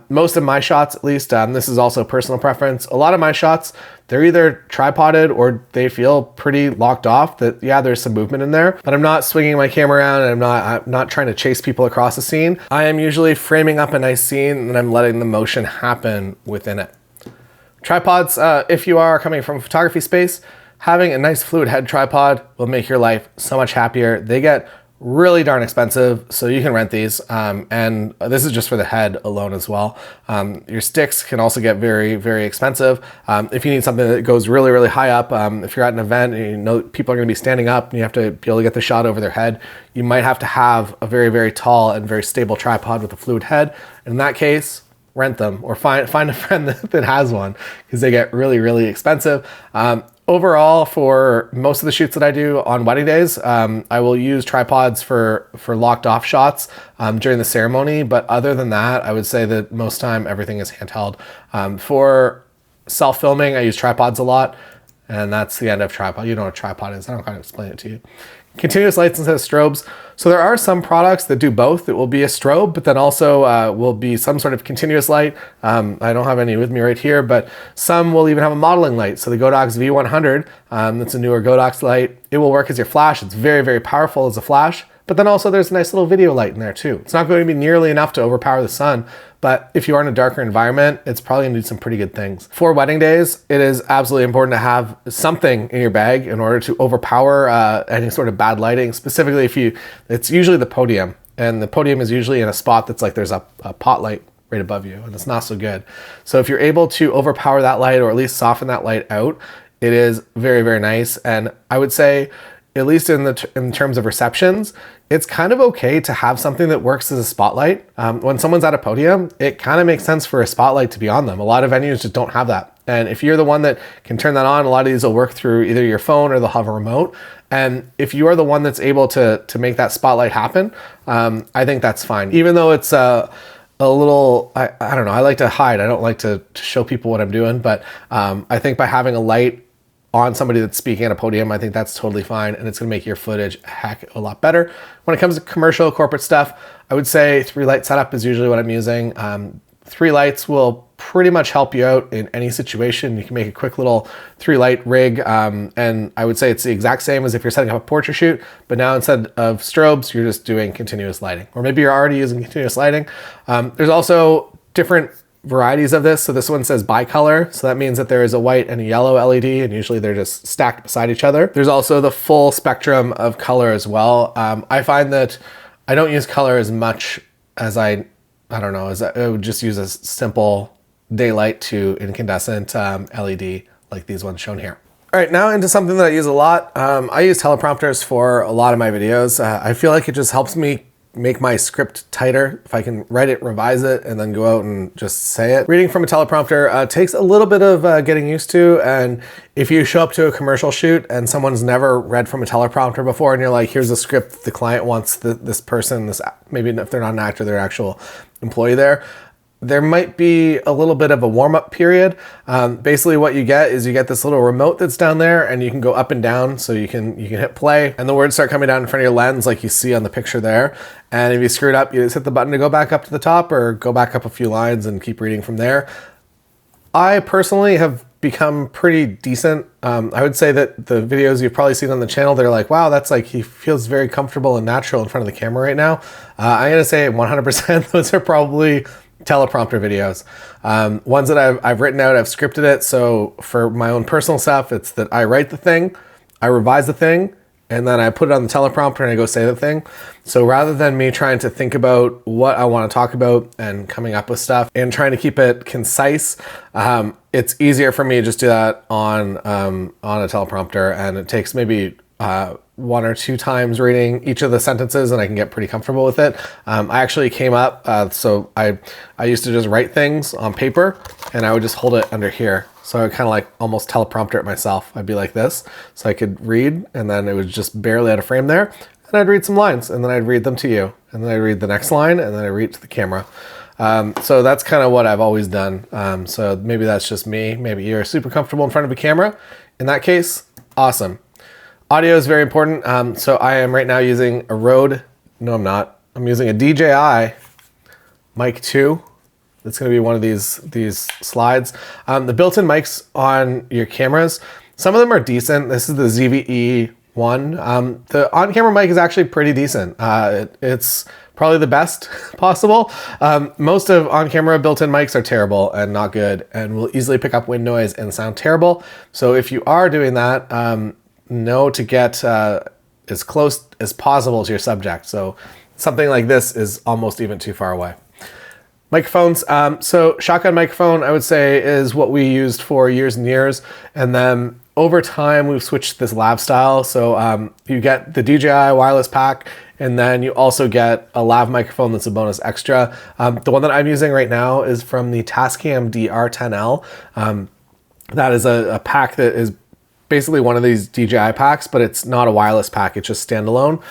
Most of my shots, at least, this is also personal preference. A lot of my shots, they're either tripoded or they feel pretty locked off that, yeah, there's some movement in there, but I'm not swinging my camera around and I'm not trying to chase people across the scene. I am usually framing up a nice scene and I'm letting the motion happen within it. Tripods, if you are coming from a photography space, having a nice fluid head tripod will make your life so much happier. They get really darn expensive, so you can rent these. And this is just for the head alone as well. Your sticks can also get very, very expensive. If you need something that goes really, really high up, if you're at an event and you know people are going to be standing up and you have to be able to get the shot over their head, you might have to have a very, very tall and very stable tripod with a fluid head. In that case, rent them or find a friend that has one, because they get really, really expensive. Overall, for most of the shoots that I do on wedding days, I will use tripods for locked off shots during the ceremony. But other than that, I would say that most time everything is handheld. For self-filming, I use tripods a lot, and that's the end of tripod. You know what a tripod is. I don't kind of explain it to you. Continuous lights instead of strobes. So there are some products that do both. It will be a strobe, but then also will be some sort of continuous light. I don't have any with me right here, but some will even have a modeling light. So the Godox V100, that's a newer Godox light. It will work as your flash. It's very, very powerful as a flash. But then also there's a nice little video light in there too. It's not going to be nearly enough to overpower the sun, but if you are in a darker environment, it's probably gonna do some pretty good things. For wedding days, it is absolutely important to have something in your bag in order to overpower any sort of bad lighting. Specifically, it's usually the podium, and the podium is usually in a spot that's like there's a pot light right above you, and it's not so good. So if you're able to overpower that light or at least soften that light out, it is very, very nice. And I would say, at least in terms of receptions, it's kind of okay to have something that works as a spotlight. When someone's at a podium, it kind of makes sense for a spotlight to be on them. A lot of venues just don't have that. And if you're the one that can turn that on, a lot of these will work through either your phone or they'll have a remote. And if you are the one that's able to make that spotlight happen, I think that's fine. Even though it's a little, I don't know, I like to hide. I don't like to show people what I'm doing, but I think by having a light on somebody that's speaking at a podium, I think that's totally fine, and it's gonna make your footage a heck of a lot better. When it comes to commercial, corporate stuff, I would say 3-light setup is usually what I'm using. 3 lights will pretty much help you out in any situation. You can make a quick little 3-light rig, and I would say it's the exact same as if you're setting up a portrait shoot, but now instead of strobes, you're just doing continuous lighting. Or maybe you're already using continuous lighting. There's also different varieties of this. So this one says bicolor. So that means that there is a white and a yellow LED, and usually they're just stacked beside each other. There's also the full spectrum of color as well. I find that I don't use color as much as I don't know, as I would just use a simple daylight to incandescent LED like these ones shown here. All right, now into something that I use a lot. I use teleprompters for a lot of my videos. I feel like it just helps me make my script tighter. If I can write it, revise it, and then go out and just say it. Reading from a teleprompter takes a little bit of getting used to, and if you show up to a commercial shoot and someone's never read from a teleprompter before and you're like, here's a script the client wants this person, maybe if they're not an actor, they're an actual employee there might be a little bit of a warm-up period. Basically what you get is you get this little remote that's down there, and you can go up and down, so you can hit play and the words start coming down in front of your lens like you see on the picture there. And if you screw it up, you just hit the button to go back up to the top or go back up a few lines and keep reading from there. I personally have become pretty decent. I would say that the videos you've probably seen on the channel, they're like, wow, that's like, he feels very comfortable and natural in front of the camera right now. I'm gonna say 100% those are probably teleprompter videos. Ones that I've written out, I've scripted it. So for my own personal stuff, it's that I write the thing, I revise the thing, and then I put it on the teleprompter and I go say the thing. So rather than me trying to think about what I want to talk about and coming up with stuff and trying to keep it concise, it's easier for me to just do that on a teleprompter, and it takes maybe 1 or 2 times reading each of the sentences, and I can get pretty comfortable with it. I actually came up, so I used to just write things on paper, and I would just hold it under here. So I would kind of like almost teleprompter it myself. I'd be like this, so I could read, and then it was just barely out of frame there, and I'd read some lines, and then I'd read them to you, and then I'd read the next line, and then I read it to the camera. So that's kind of what I've always done. So maybe that's just me. Maybe you're super comfortable in front of a camera. In that case, awesome. Audio is very important. So I am right now using a Rode. No, I'm not. I'm using a DJI Mic 2. It's going to be one of these slides. The built-in mics on your cameras, some of them are decent. This is the ZVE1. The on-camera mic is actually pretty decent. It's probably the best possible. Most of on-camera built-in mics are terrible and not good, and will easily pick up wind noise and sound terrible. So if you are doing that, know to get as close as possible to your subject. So something like this is almost even too far away. Microphones. So shotgun microphone, I would say, is what we used for years and years. And then over time, we've switched to this lav style. So you get the DJI wireless pack, and then you also get a lav microphone that's a bonus extra. The one that I'm using right now is from the Tascam DR10L. That is a pack that is basically one of these DJI packs, but it's not a wireless pack, it's just standalone.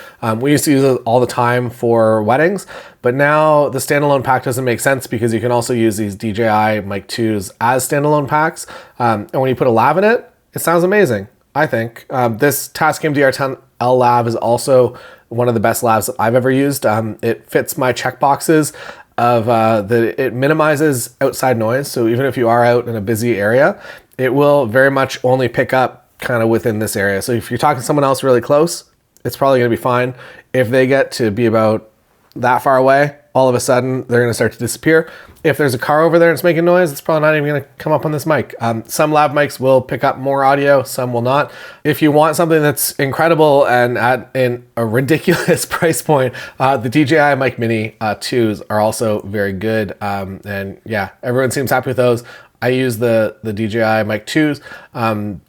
We used to use it all the time for weddings, but now the standalone pack doesn't make sense because you can also use these DJI Mic 2s as standalone packs. And when you put a lav in it, it sounds amazing, I think. This Tascam DR10L lav is also one of the best lavs that I've ever used. It fits my checkboxes of it minimizes outside noise. So even if you are out in a busy area, it will very much only pick up kind of within this area. So if you're talking to someone else really close, it's probably going to be fine. If they get to be about that far away, all of a sudden they're going to start to disappear. If there's a car over there and it's making noise, it's probably not even going to come up on this mic. Some lav mics will pick up more audio, some will not. If you want something that's incredible and in a ridiculous price point, the DJI Mic Mini 2s are also very good. And yeah, everyone seems happy with those. I use the DJI Mic 2s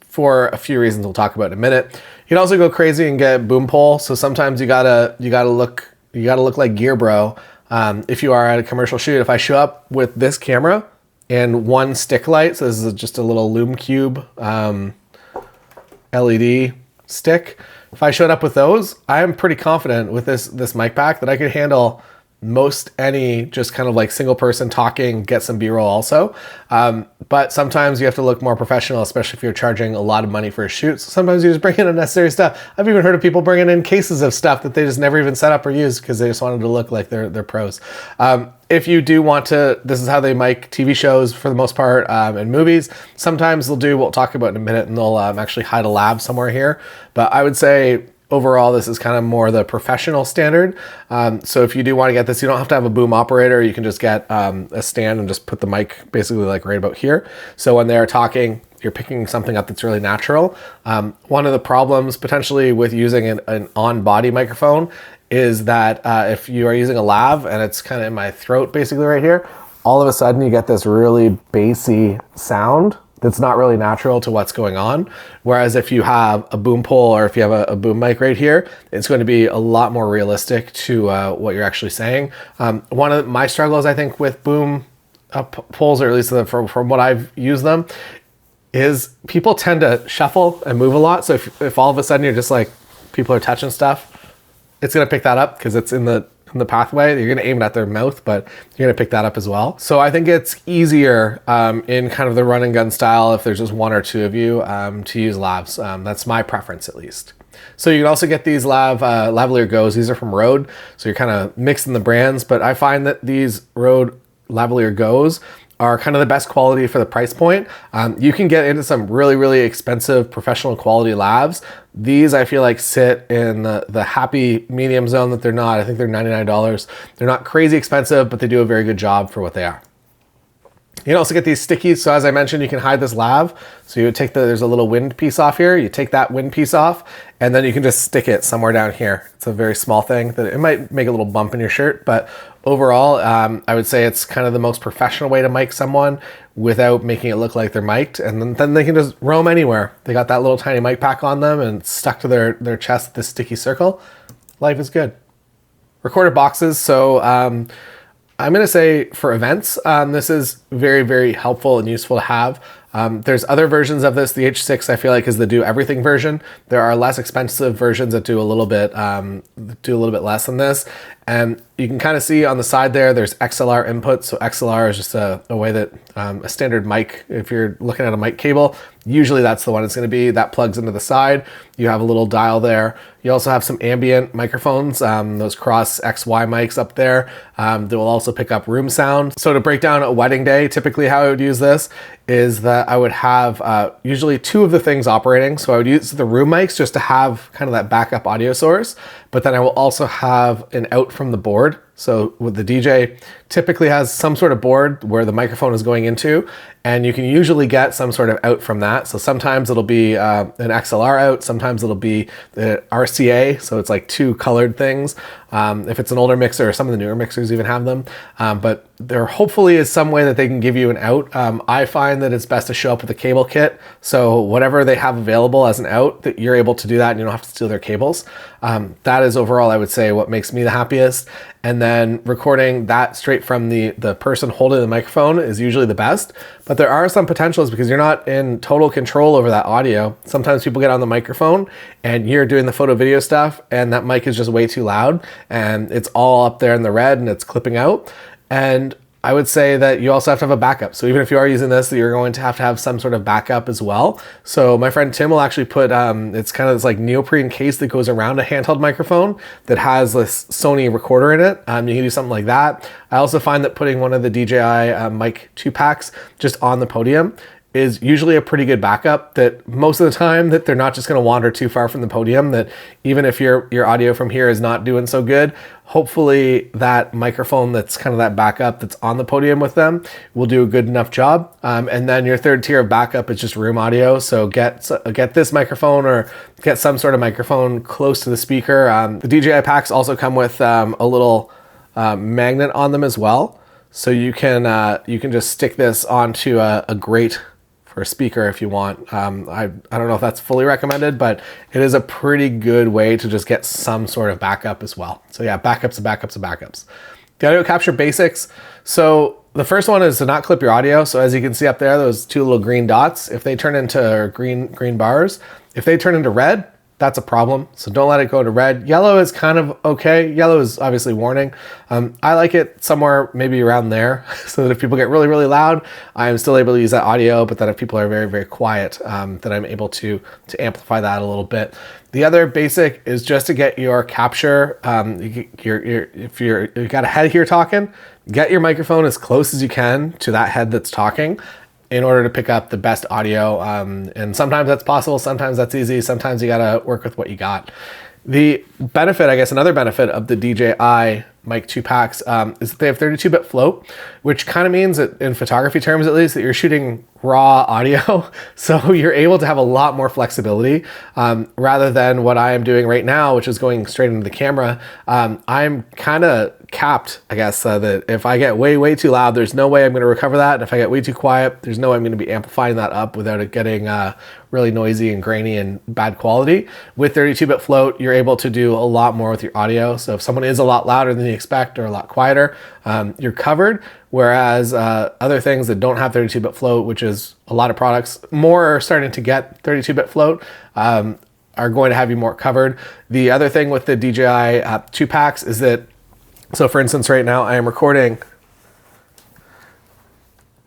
for a few reasons we'll talk about in a minute. You can also go crazy and get boom pole. So sometimes you gotta look like Gear Bro. If you are at a commercial shoot, if I show up with this camera and one stick light, so this is just a little Lume Cube LED stick. If I showed up with those, I'm pretty confident with this mic pack that I could handle most any just kind of like single person talking, get some B-roll also. But sometimes you have to look more professional, especially if you're charging a lot of money for a shoot. So sometimes you just bring in unnecessary stuff. I've even heard of people bringing in cases of stuff that they just never even set up or use because they just wanted to look like they're pros. If you do want to, this is how they mic TV shows for the most part, and movies. Sometimes they'll do what we'll talk about in a minute, and they'll actually hide a lav somewhere here. But I would say overall, this is kind of more the professional standard. So if you do want to get this, you don't have to have a boom operator. You can just get a stand and just put the mic basically like right about here. So when they're talking, you're picking something up that's really natural. One of the problems potentially with using an on-body microphone is that if you are using a lav and it's kind of in my throat basically right here, all of a sudden you get this really bassy sound that's not really natural to what's going on. Whereas if you have a boom pole or if you have a boom mic right here, it's going to be a lot more realistic to what you're actually saying. One of my struggles, I think, with boom poles, or at least from what I've used them, is people tend to shuffle and move a lot. So if all of a sudden you're just like, people are touching stuff, it's going to pick that up because it's in the pathway. You're going to aim it at their mouth, but you're going to pick that up as well. So I think it's easier in kind of the run and gun style if there's just one or two of you to use lavs. That's my preference at least. So you can also get these lavalier Go's. These are from Rode. So you're kind of mixing the brands, but I find that these Rode lavalier Go's are kind of the best quality for the price point. You can get into some really, really expensive professional quality lavs. These I feel like sit in the happy medium zone that they're not. I think they're $99. They're not crazy expensive, but they do a very good job for what they are. You can also get these stickies. So as I mentioned, you can hide this lav. So you would take there's a little wind piece off here. You take that wind piece off, and then you can just stick it somewhere down here. It's a very small thing that it might make a little bump in your shirt, but overall, I would say it's kind of the most professional way to mic someone without making it look like they're mic'd. And then they can just roam anywhere. They got that little tiny mic pack on them and it's stuck to their chest, this sticky circle. Life is good. Recorded boxes. So, I'm going to say for events, this is very, very helpful and useful to have. There's other versions of this. The H6 I feel like is the do everything version. There are less expensive versions that do a little bit less than this. And you can kind of see on the side there's XLR input. So XLR is just a way that a standard mic, if you're looking at a mic cable, usually that's the one it's going to be. That plugs into the side. You have a little dial there. You also have some ambient microphones, those Cross XY mics up there. They will also pick up room sound. So to break down a wedding day, typically how I would use this is that I would have usually two of the things operating. So I would use the room mics just to have kind of that backup audio source, but then I will also have an out from the board So with the DJ typically has some sort of board where the microphone is going into, and you can usually get some sort of out from that. So sometimes it'll be an XLR out, sometimes it'll be the RCA, so it's like two colored things. If it's an older mixer, or some of the newer mixers even have them, but there hopefully is some way that they can give you an out. I find that it's best to show up with a cable kit, so whatever they have available as an out, that you're able to do that and you don't have to steal their cables. That is overall, I would say, what makes me the happiest. And then recording that straight from the person holding the microphone is usually the best. But there are some potentials because you're not in total control over that audio. Sometimes people get on the microphone and you're doing the photo video stuff and that mic is just way too loud and it's all up there in the red and it's clipping out. And I would say that you also have to have a backup. So even if you are using this, you're going to have some sort of backup as well. So my friend Tim will actually put, it's kind of this like neoprene case that goes around a handheld microphone that has this Sony recorder in it. You can do something like that. I also find that putting one of the DJI mic 2-packs just on the podium is usually a pretty good backup, that most of the time that they're not just going to wander too far from the podium, that even if your audio from here is not doing so good, hopefully that microphone that's kind of that backup that's on the podium with them will do a good enough job. And then your third tier of backup is just room audio. So get this microphone or get some sort of microphone close to the speaker. The DJI packs also come with a little magnet on them as well. So you can just stick this onto a grate for a speaker if you want. I don't know if that's fully recommended, but it is a pretty good way to just get some sort of backup as well. So yeah, backups and backups and backups. The audio capture basics. So the first one is to not clip your audio. So as you can see up there, those two little green dots, if they turn into green bars, if they turn into red, that's a problem. So don't let it go to red. Yellow is kind of okay. Yellow is obviously warning. I like it somewhere maybe around there so that if people get really, really loud, I am still able to use that audio, but that if people are very, very quiet, that I'm able to amplify that a little bit. The other basic is just to get your capture. If you've got a head here talking, get your microphone as close as you can to that head that's talking in order to pick up the best audio. And sometimes that's possible, sometimes that's easy, sometimes you gotta work with what you got. The benefit, I guess another benefit of the DJI Mic 2-packs is that they have 32-bit float, which kind of means that in photography terms at least, that you're shooting raw audio. So you're able to have a lot more flexibility rather than what I am doing right now, which is going straight into the camera. I'm kind of capped, I guess, that if I get way, way too loud, there's no way I'm going to recover that. And if I get way too quiet, there's no way I'm going to be amplifying that up without it getting really noisy and grainy and bad quality. With 32-bit float, you're able to do a lot more with your audio. So if someone is a lot louder than you expect or a lot quieter, you're covered. Whereas other things that don't have 32-bit float, which is a lot of products, more are starting to get 32-bit float, are going to have you more covered. The other thing with the DJI 2-packs is that, so for instance, right now I am recording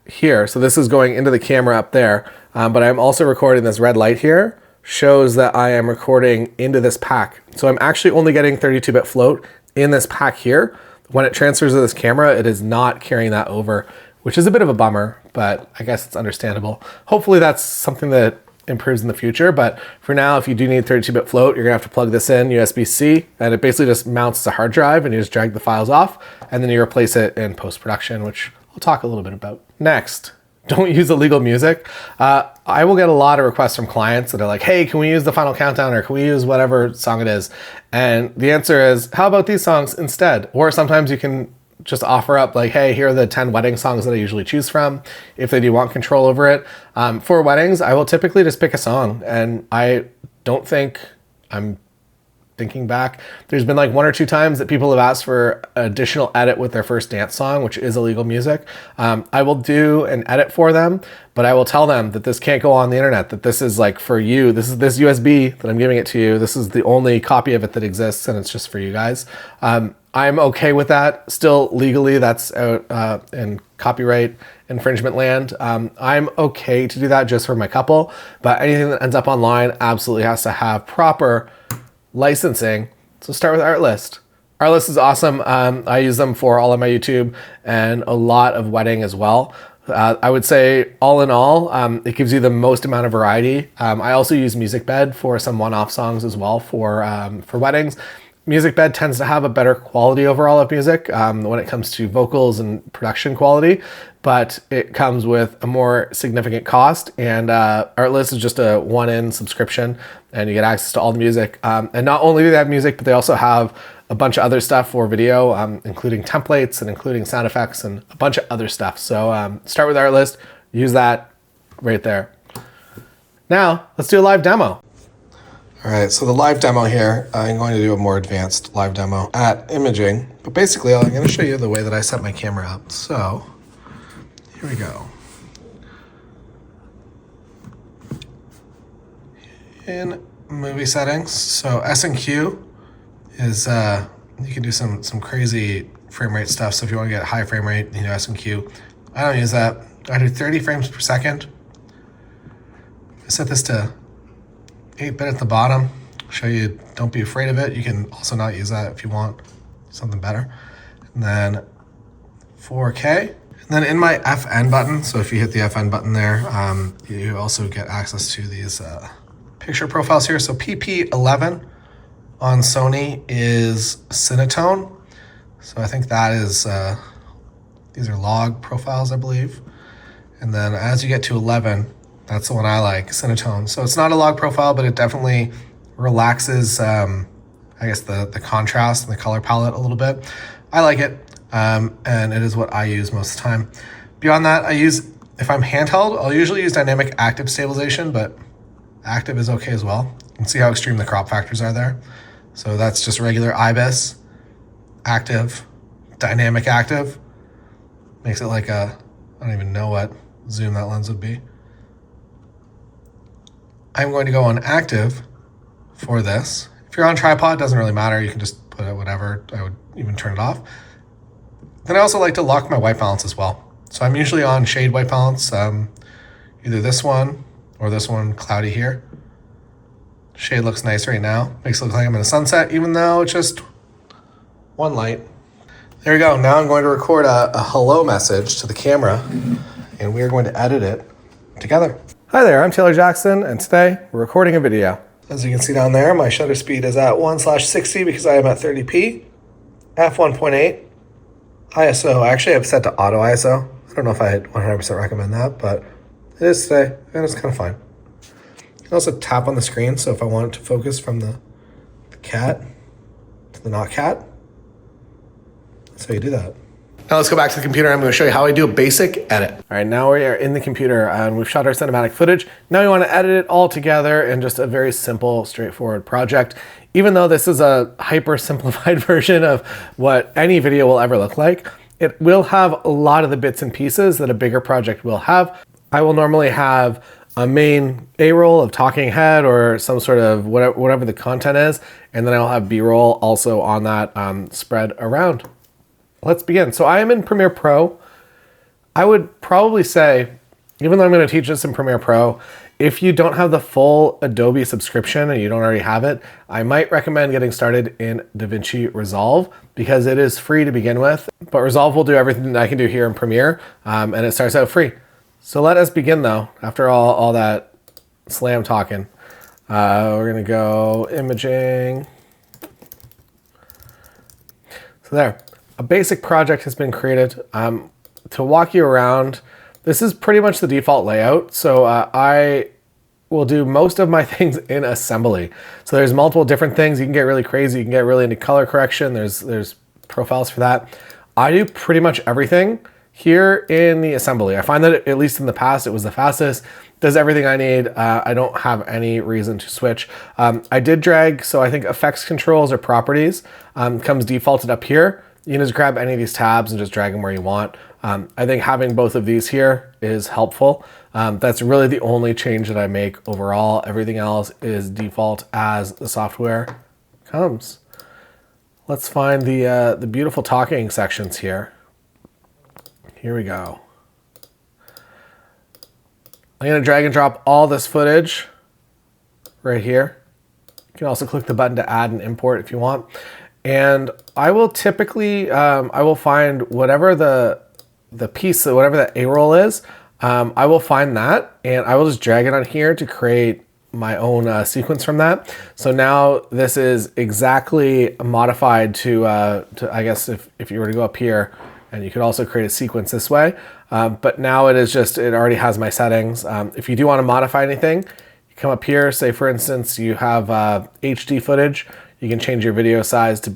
here. So this is going into the camera up there, but I'm also recording this red light here, shows that I am recording into this pack. So I'm actually only getting 32-bit float in this pack here. When it transfers to this camera, it is not carrying that over, which is a bit of a bummer, but I guess it's understandable. Hopefully that's something that improves in the future, but for now, if you do need 32-bit float, you're gonna have to plug this in USB-C, and it basically just mounts as a hard drive, and you just drag the files off, and then you replace it in post-production, which I'll talk a little bit about. Next, don't use illegal music. I will get a lot of requests from clients that are like, hey, can we use the Final Countdown, or can we use whatever song it is? And the answer is, how about these songs instead? Or sometimes you can just offer up like, hey, here are the 10 wedding songs that I usually choose from, if they do want control over it. For weddings, I will typically just pick a song, and I don't think, I'm thinking back, there's been like 1 or 2 times that people have asked for additional edit with their first dance song, which is illegal music. I will do an edit for them, but I will tell them that this can't go on the internet, that this is like for you. This is this USB that I'm giving it to you. This is the only copy of it that exists, and it's just for you guys. I'm okay with that. Still legally, that's out in copyright infringement land. I'm okay to do that just for my couple, but anything that ends up online absolutely has to have proper licensing. So start with Artlist. Artlist is awesome. I use them for all of my YouTube and a lot of wedding as well. I would say all in all, it gives you the most amount of variety. I also use MusicBed for some one-off songs as well for weddings. Music Bed tends to have a better quality overall of music when it comes to vocals and production quality, but it comes with a more significant cost. And Artlist is just a one-in subscription, and you get access to all the music. And not only do they have music, but they also have a bunch of other stuff for video, including templates and including sound effects and a bunch of other stuff. So start with Artlist, use that right there. Now, let's do a live demo. All right, so the live demo here, I'm going to do a more advanced live demo at Imaging, but basically I'm going to show you the way that I set my camera up. So here we go. In movie settings, so S&Q is, you can do some crazy frame rate stuff. So if you want to get high frame rate, you know, S&Q. I don't use that. I do 30 frames per second. I set this to 8-bit at the bottom. Show you, don't be afraid of it. You can also not use that if you want something better. And then 4K. And then in my FN button, so if you hit the FN button there, you also get access to these picture profiles here. So PP11 on Sony is Cinetone. So I think that is, these are log profiles, I believe. And then as you get to 11, that's the one I like, Cinetone. So it's not a log profile, but it definitely relaxes, I guess, the contrast and the color palette a little bit. I like it, and it is what I use most of the time. Beyond that, I use, if I'm handheld, I'll usually use dynamic active stabilization, but active is okay as well. You can see how extreme the crop factors are there. So that's just regular IBIS, active, dynamic active. Makes it like a, I don't even know what zoom that lens would be. I'm going to go on active for this. If you're on tripod, it doesn't really matter. You can just put it whatever. I would even turn it off. Then I also like to lock my white balance as well. So I'm usually on shade white balance, either this one or this one, cloudy here. Shade looks nice right now. Makes it look like I'm in a sunset, even though it's just one light. There we go. Now I'm going to record a hello message to the camera, and we are going to edit it together. Hi there, I'm Taylor Jackson, and today we're recording a video. As you can see down there, my shutter speed is at 1/60 because I am at 30p, f1.8, ISO. I actually have set to auto ISO. I don't know if I 100% recommend that, but it is today, and it's kind of fine. You can also tap on the screen, so if I want it to focus from the cat to the not cat, that's how you do that. Now let's go back to the computer. I'm going to show you how I do a basic edit. All right, now we are in the computer and we've shot our cinematic footage. Now we want to edit it all together in just a very simple, straightforward project. Even though this is a hyper simplified version of what any video will ever look like, it will have a lot of the bits and pieces that a bigger project will have. I will normally have a main A-roll of talking head or some sort of whatever the content is, and then I'll have B-roll also on that spread around. Let's begin. So I am in Premiere Pro. I would probably say, even though I'm going to teach this in Premiere Pro, if you don't have the full Adobe subscription and you don't already have it, I might recommend getting started in DaVinci Resolve because it is free to begin with. But Resolve will do everything that I can do here in Premiere, and it starts out free. So let us begin though, after all that slam talking. We're going to go imaging. So there. A basic project has been created. To walk you around, this is pretty much the default layout. So I will do most of my things in assembly. So there's multiple different things. You can get really crazy. You can get really into color correction. There's profiles for that. I do pretty much everything here in the assembly. I find that at least in the past, it was the fastest. Does everything I need. I don't have any reason to switch. I did drag, so I think effects controls or properties comes defaulted up here. You can just grab any of these tabs and just drag them where you want. I think having both of these here is helpful. That's really the only change that I make overall. Everything else is default as the software comes. Let's find the beautiful talking sections here. Here we go. I'm gonna drag and drop all this footage right here. You can also click the button to add and import if you want. And I will typically, I will find whatever the piece, whatever the A-roll is, I will find that and I will just drag it on here to create my own sequence from that. So now this is exactly modified to I guess if you were to go up here, and you could also create a sequence this way. But now it already has my settings. If you do want to modify anything, you come up here, say for instance, you have HD footage, you can change your video size to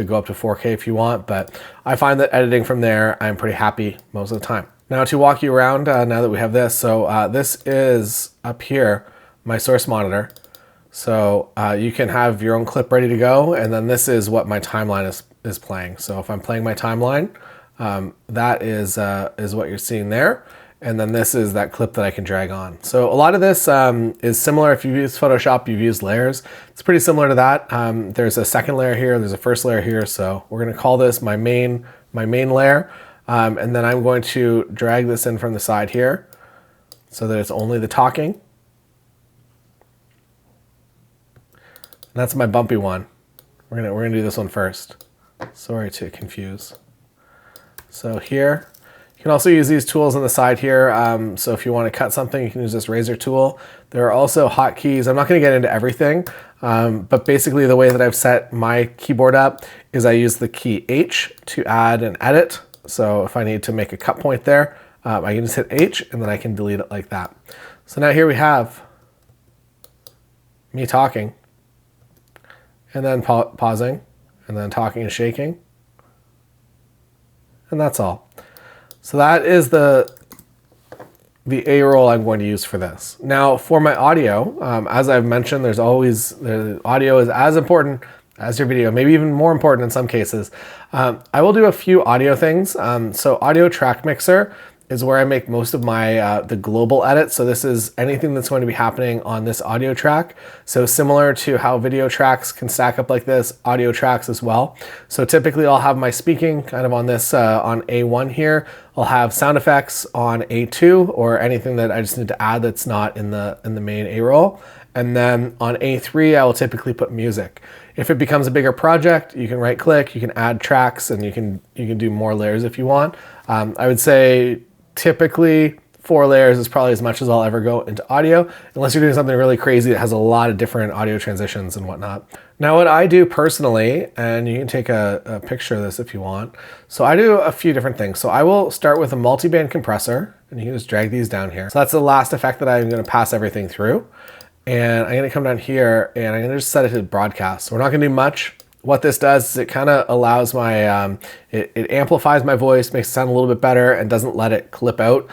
go up to 4K if you want, but I find that editing from there, I'm pretty happy most of the time. Now to walk you around, now that we have this, so this is up here, my source monitor. So you can have your own clip ready to go, and then this is what my timeline is playing. So if I'm playing my timeline, that is what you're seeing there. And then this is that clip that I can drag on. So a lot of this is similar. If you've used Photoshop, you've used layers. It's pretty similar to that. There's a second layer here, there's a first layer here. So we're gonna call this my main layer. And then I'm going to drag this in from the side here so that it's only the talking. And that's my bumpy one. We're gonna do this one first. Sorry to confuse. So here, you can also use these tools on the side here. So if you want to cut something, you can use this razor tool. There are also hotkeys. I'm not going to get into everything, but basically the way that I've set my keyboard up is I use the key H to add and edit. So if I need to make a cut point there, I can just hit H and then I can delete it like that. So now here we have me talking, and then pausing, and then talking and shaking. And that's all. So that is the A-roll I'm going to use for this. Now for my audio, as I've mentioned, the audio is as important as your video, maybe even more important in some cases. I will do a few audio things. So Audio Track Mixer is where I make most of my the global edits. So this is anything that's going to be happening on this audio track. So similar to how video tracks can stack up like this, audio tracks as well. So typically I'll have my speaking kind of on this on A1 here. I'll have sound effects on A2 or anything that I just need to add that's not in the main A-roll. And then on A3, I will typically put music. If it becomes a bigger project, you can right click, you can add tracks, and you can do more layers if you want. I would say typically 4 layers is probably as much as I'll ever go into audio, unless you're doing something really crazy that has a lot of different audio transitions and whatnot. Now what I do personally, and you can take a picture of this if you want. So I do a few different things. So I will start with a multi-band compressor, and you can just drag these down here. So that's the last effect that I'm gonna pass everything through. And I'm gonna come down here and I'm gonna just set it to broadcast. So we're not gonna do much. What this does is it kind of allows my, it amplifies my voice, makes it sound a little bit better, and doesn't let it clip out.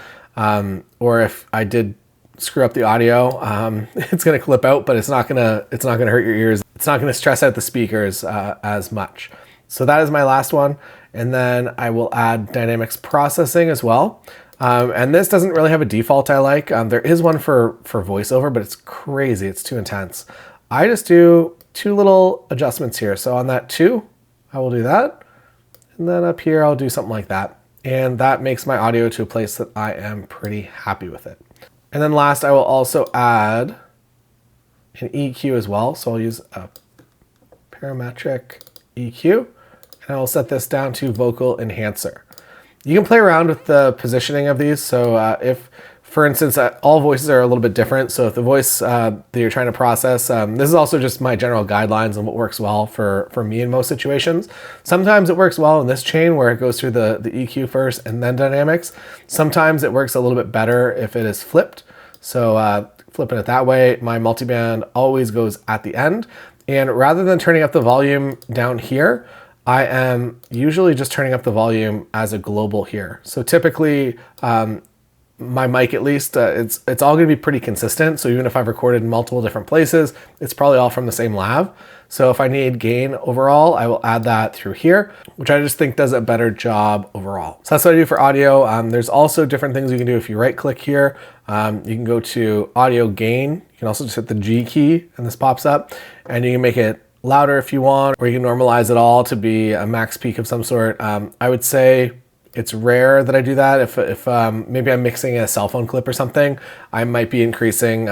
Or if I did screw up the audio, it's gonna clip out, but it's not gonna hurt your ears. It's not gonna stress out the speakers as much. So that is my last one. And then I will add dynamics processing as well. And this doesn't really have a default I like. There is one for voiceover, but it's crazy, it's too intense. I just do 2 little adjustments here. So on that 2, I will do that. And then up here, I'll do something like that. And that makes my audio to a place that I am pretty happy with it. And then last, I will also add an EQ as well. So I'll use a parametric EQ, and I will set this down to vocal enhancer. You can play around with the positioning of these. So if, for instance, all voices are a little bit different. So if the voice that you're trying to process, this is also just my general guidelines on what works well for me in most situations. Sometimes it works well in this chain where it goes through the EQ first and then dynamics. Sometimes it works a little bit better if it is flipped. So flipping it that way, my multiband always goes at the end. And rather than turning up the volume down here, I am usually just turning up the volume as a global here. So typically, my mic at least, it's all gonna be pretty consistent. So even if I've recorded in multiple different places, it's probably all from the same lav. So if I need gain overall, I will add that through here, which I just think does a better job overall. So that's what I do for audio. There's also different things you can do if you right click here. You can go to audio gain. You can also just hit the G key and this pops up, and you can make it louder if you want, or you can normalize it all to be a max peak of some sort. I would say it's rare that I do that. If maybe I'm mixing a cell phone clip or something, I might be increasing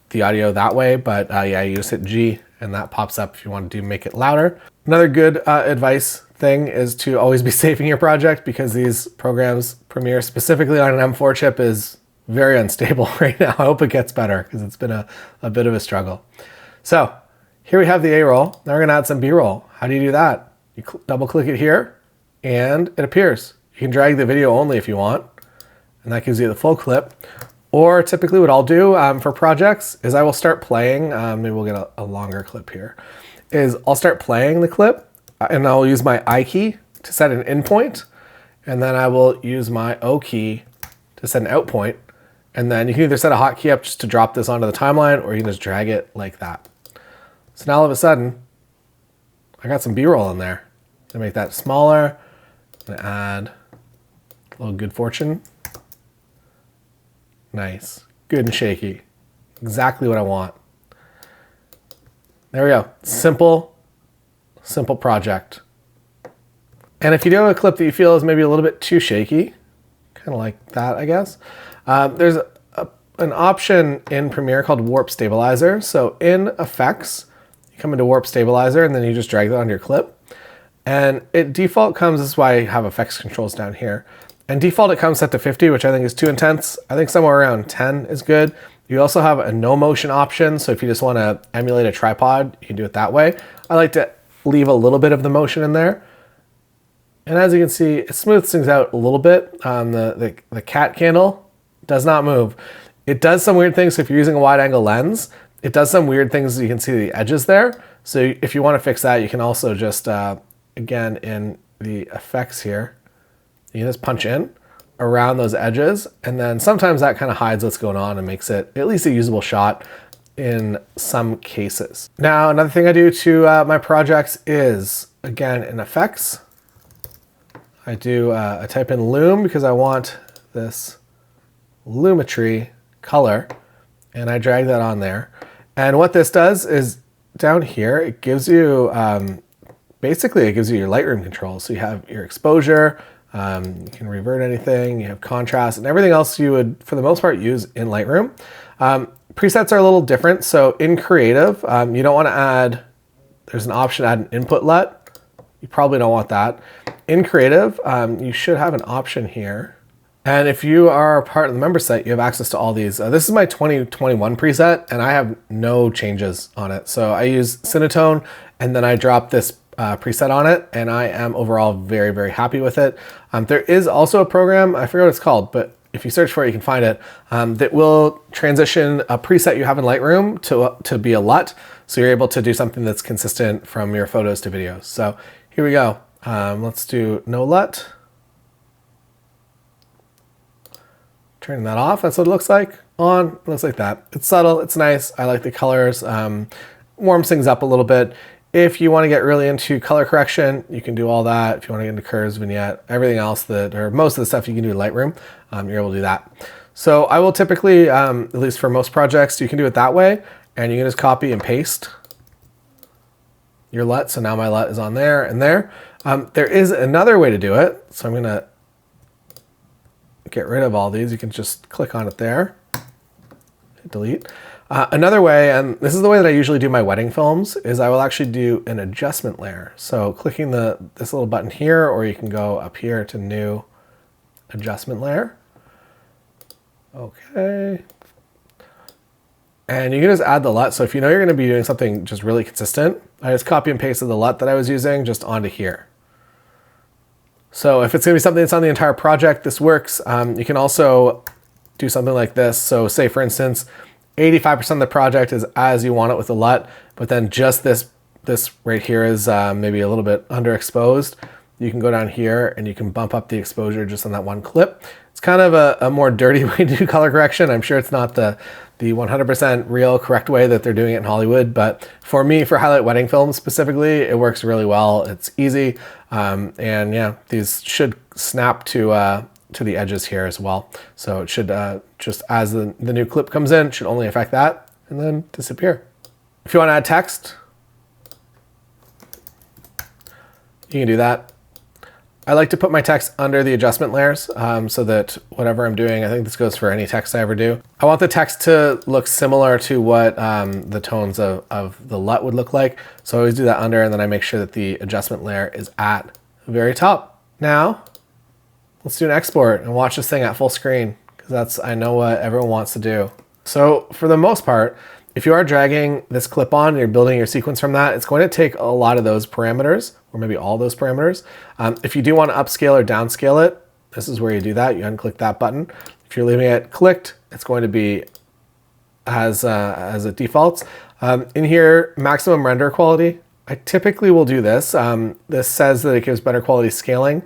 the audio that way, but yeah, you just hit G and that pops up if you want to make it louder. Another good advice thing is to always be saving your project, because these programs, Premiere specifically on an M4 chip, is very unstable right now. I hope it gets better because it's been a bit of a struggle. So here we have the A-roll. Now we're gonna add some B-roll. How do you do that? You double click it here and it appears. You can drag the video only if you want, and that gives you the full clip. Or typically what I'll do for projects is I will start playing, maybe we'll get a longer clip here, is I'll start playing the clip and I'll use my I key to set an in point, and then I will use my O key to set an out point. And then you can either set a hotkey up just to drop this onto the timeline, or you can just drag it like that. So now all of a sudden, I got some B-roll in there. To make that smaller, I'm gonna add a little good fortune. Nice, good and shaky. Exactly what I want. There we go. Simple project. And if you do have a clip that you feel is maybe a little bit too shaky, kind of like that, I guess, there's an option in Premiere called Warp Stabilizer. So in Effects, you come into Warp Stabilizer and then you just drag that onto your clip. And it default comes, this is why I have effects controls down here. And default it comes set to 50, which I think is too intense. I think somewhere around 10 is good. You also have a no motion option. So if you just want to emulate a tripod, you can do it that way. I like to leave a little bit of the motion in there. And as you can see, it smooths things out a little bit. The cat candle does not move. It does some weird things. So if you're using a wide angle lens, it does some weird things. You can see the edges there. So if you want to fix that, you can also just, again, in the effects here, you just punch in around those edges. And then sometimes that kind of hides what's going on and makes it at least a usable shot in some cases. Now, another thing I do to my projects is, again, in effects, I type in Lume because I want this Lumetri color, and I drag that on there. And what this does is down here, it gives you, basically it gives you your Lightroom controls. So you have your exposure, you can revert anything, you have contrast, and everything else you would, for the most part, use in Lightroom. Presets are a little different. So in Creative, you don't want to add, there's an option to add an input LUT. You probably don't want that. In Creative, you should have an option here. And if you are part of the member site, you have access to all these. This is my 2021 preset, and I have no changes on it. So I use Cinetone, and then I drop this preset on it, and I am overall very, very happy with it. There is also a program, I forget what it's called, but if you search for it, you can find it, that will transition a preset you have in Lightroom to be a LUT, so you're able to do something that's consistent from your photos to videos. So here we go. Let's do no LUT. Turning that off, that's what it looks like. On, it looks like that. It's subtle, it's nice, I like the colors, warms things up a little bit. If you want to get really into color correction, you can do all that. If you want to get into curves, vignette, everything else or most of the stuff you can do in Lightroom, you're able to do that. So I will typically, at least for most projects, you can do it that way, and you can just copy and paste your LUT. So now my LUT is on there and there. There is another way to do it. So I'm gonna get rid of all these. You can just click on it there, hit delete. Another way, and this is the way that I usually do my wedding films, is I will actually do an adjustment layer. So clicking this little button here, or you can go up here to new adjustment layer. Okay. And you can just add the LUT. So if you know you're gonna be doing something just really consistent, I just copy and pasted the LUT that I was using just onto here. So if it's gonna be something that's on the entire project, this works. You can also do something like this. So say for instance, 85% of the project is as you want it with the LUT, but then just this right here is maybe a little bit underexposed. You can go down here and you can bump up the exposure just on that one clip. It's kind of a more dirty way to do color correction. I'm sure it's not the 100% real correct way that they're doing it in Hollywood, but for me, for highlight wedding films specifically, it works really well. It's easy, and yeah, these should snap to the edges here as well. So it should, just as the new clip comes in, it should only affect that and then disappear. If you want to add text, you can do that. I like to put my text under the adjustment layers so that whatever I'm doing, I think this goes for any text I ever do, I want the text to look similar to what the tones of the LUT would look like. So I always do that under, and then I make sure that the adjustment layer is at the very top. Now, let's do an export and watch this thing at full screen, because because I know what everyone wants to do. So for the most part, if you are dragging this clip on and you're building your sequence from that, it's going to take a lot of those parameters, or maybe all those parameters. If you do want to upscale or downscale it, this is where you do that. You unclick that button. If you're leaving it clicked, it's going to be as it defaults. In here, maximum render quality. I typically will do this. This says that it gives better quality scaling.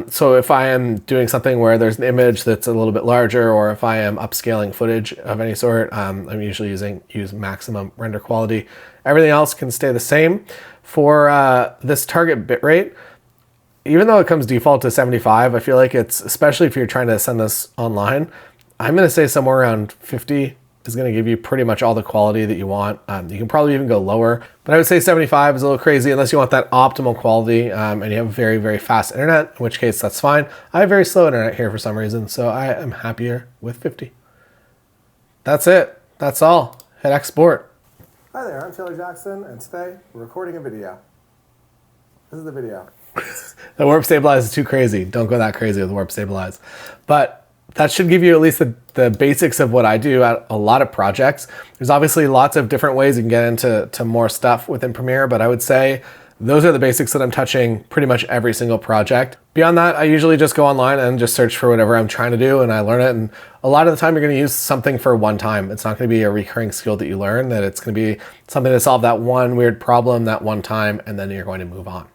So if I am doing something where there's an image that's a little bit larger, or if I am upscaling footage of any sort, I'm usually use maximum render quality. Everything else can stay the same. For this target bitrate, even though it comes default to 75, I feel like it's, especially if you're trying to send this online, I'm going to say somewhere around 50 is going to give you pretty much all the quality that you want. You can probably even go lower, but I would say 75 is a little crazy unless you want that optimal quality and you have very, very fast internet, in which case that's fine. I have very slow internet here for some reason, so I am happier with 50. That's it. That's all. Hit export. Hi there, I'm Taylor Jackson, and today we're recording a video. This is the video. The warp stabilize is too crazy. Don't go that crazy with warp stabilize. But that should give you at least the basics of what I do at a lot of projects. There's obviously lots of different ways you can get into more stuff within Premiere, but I would say those are the basics that I'm touching pretty much every single project. Beyond that, I usually just go online and just search for whatever I'm trying to do and I learn it. And a lot of the time you're going to use something for one time. It's not going to be a recurring skill that you learn, that it's going to be something to solve that one weird problem that one time, and then you're going to move on.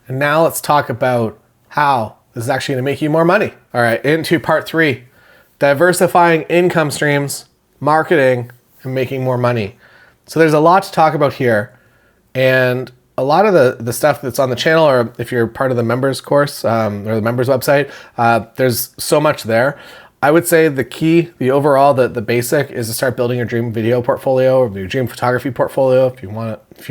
And now let's talk about how this is actually going to make you more money. All right, into part 3, diversifying income streams, marketing, and making more money. So there's a lot to talk about here. And a lot of the stuff that's on the channel, or if you're part of the members course or the members website, there's so much there. I would say the key, the overall, the basic is to start building your dream video portfolio or your dream photography portfolio. If you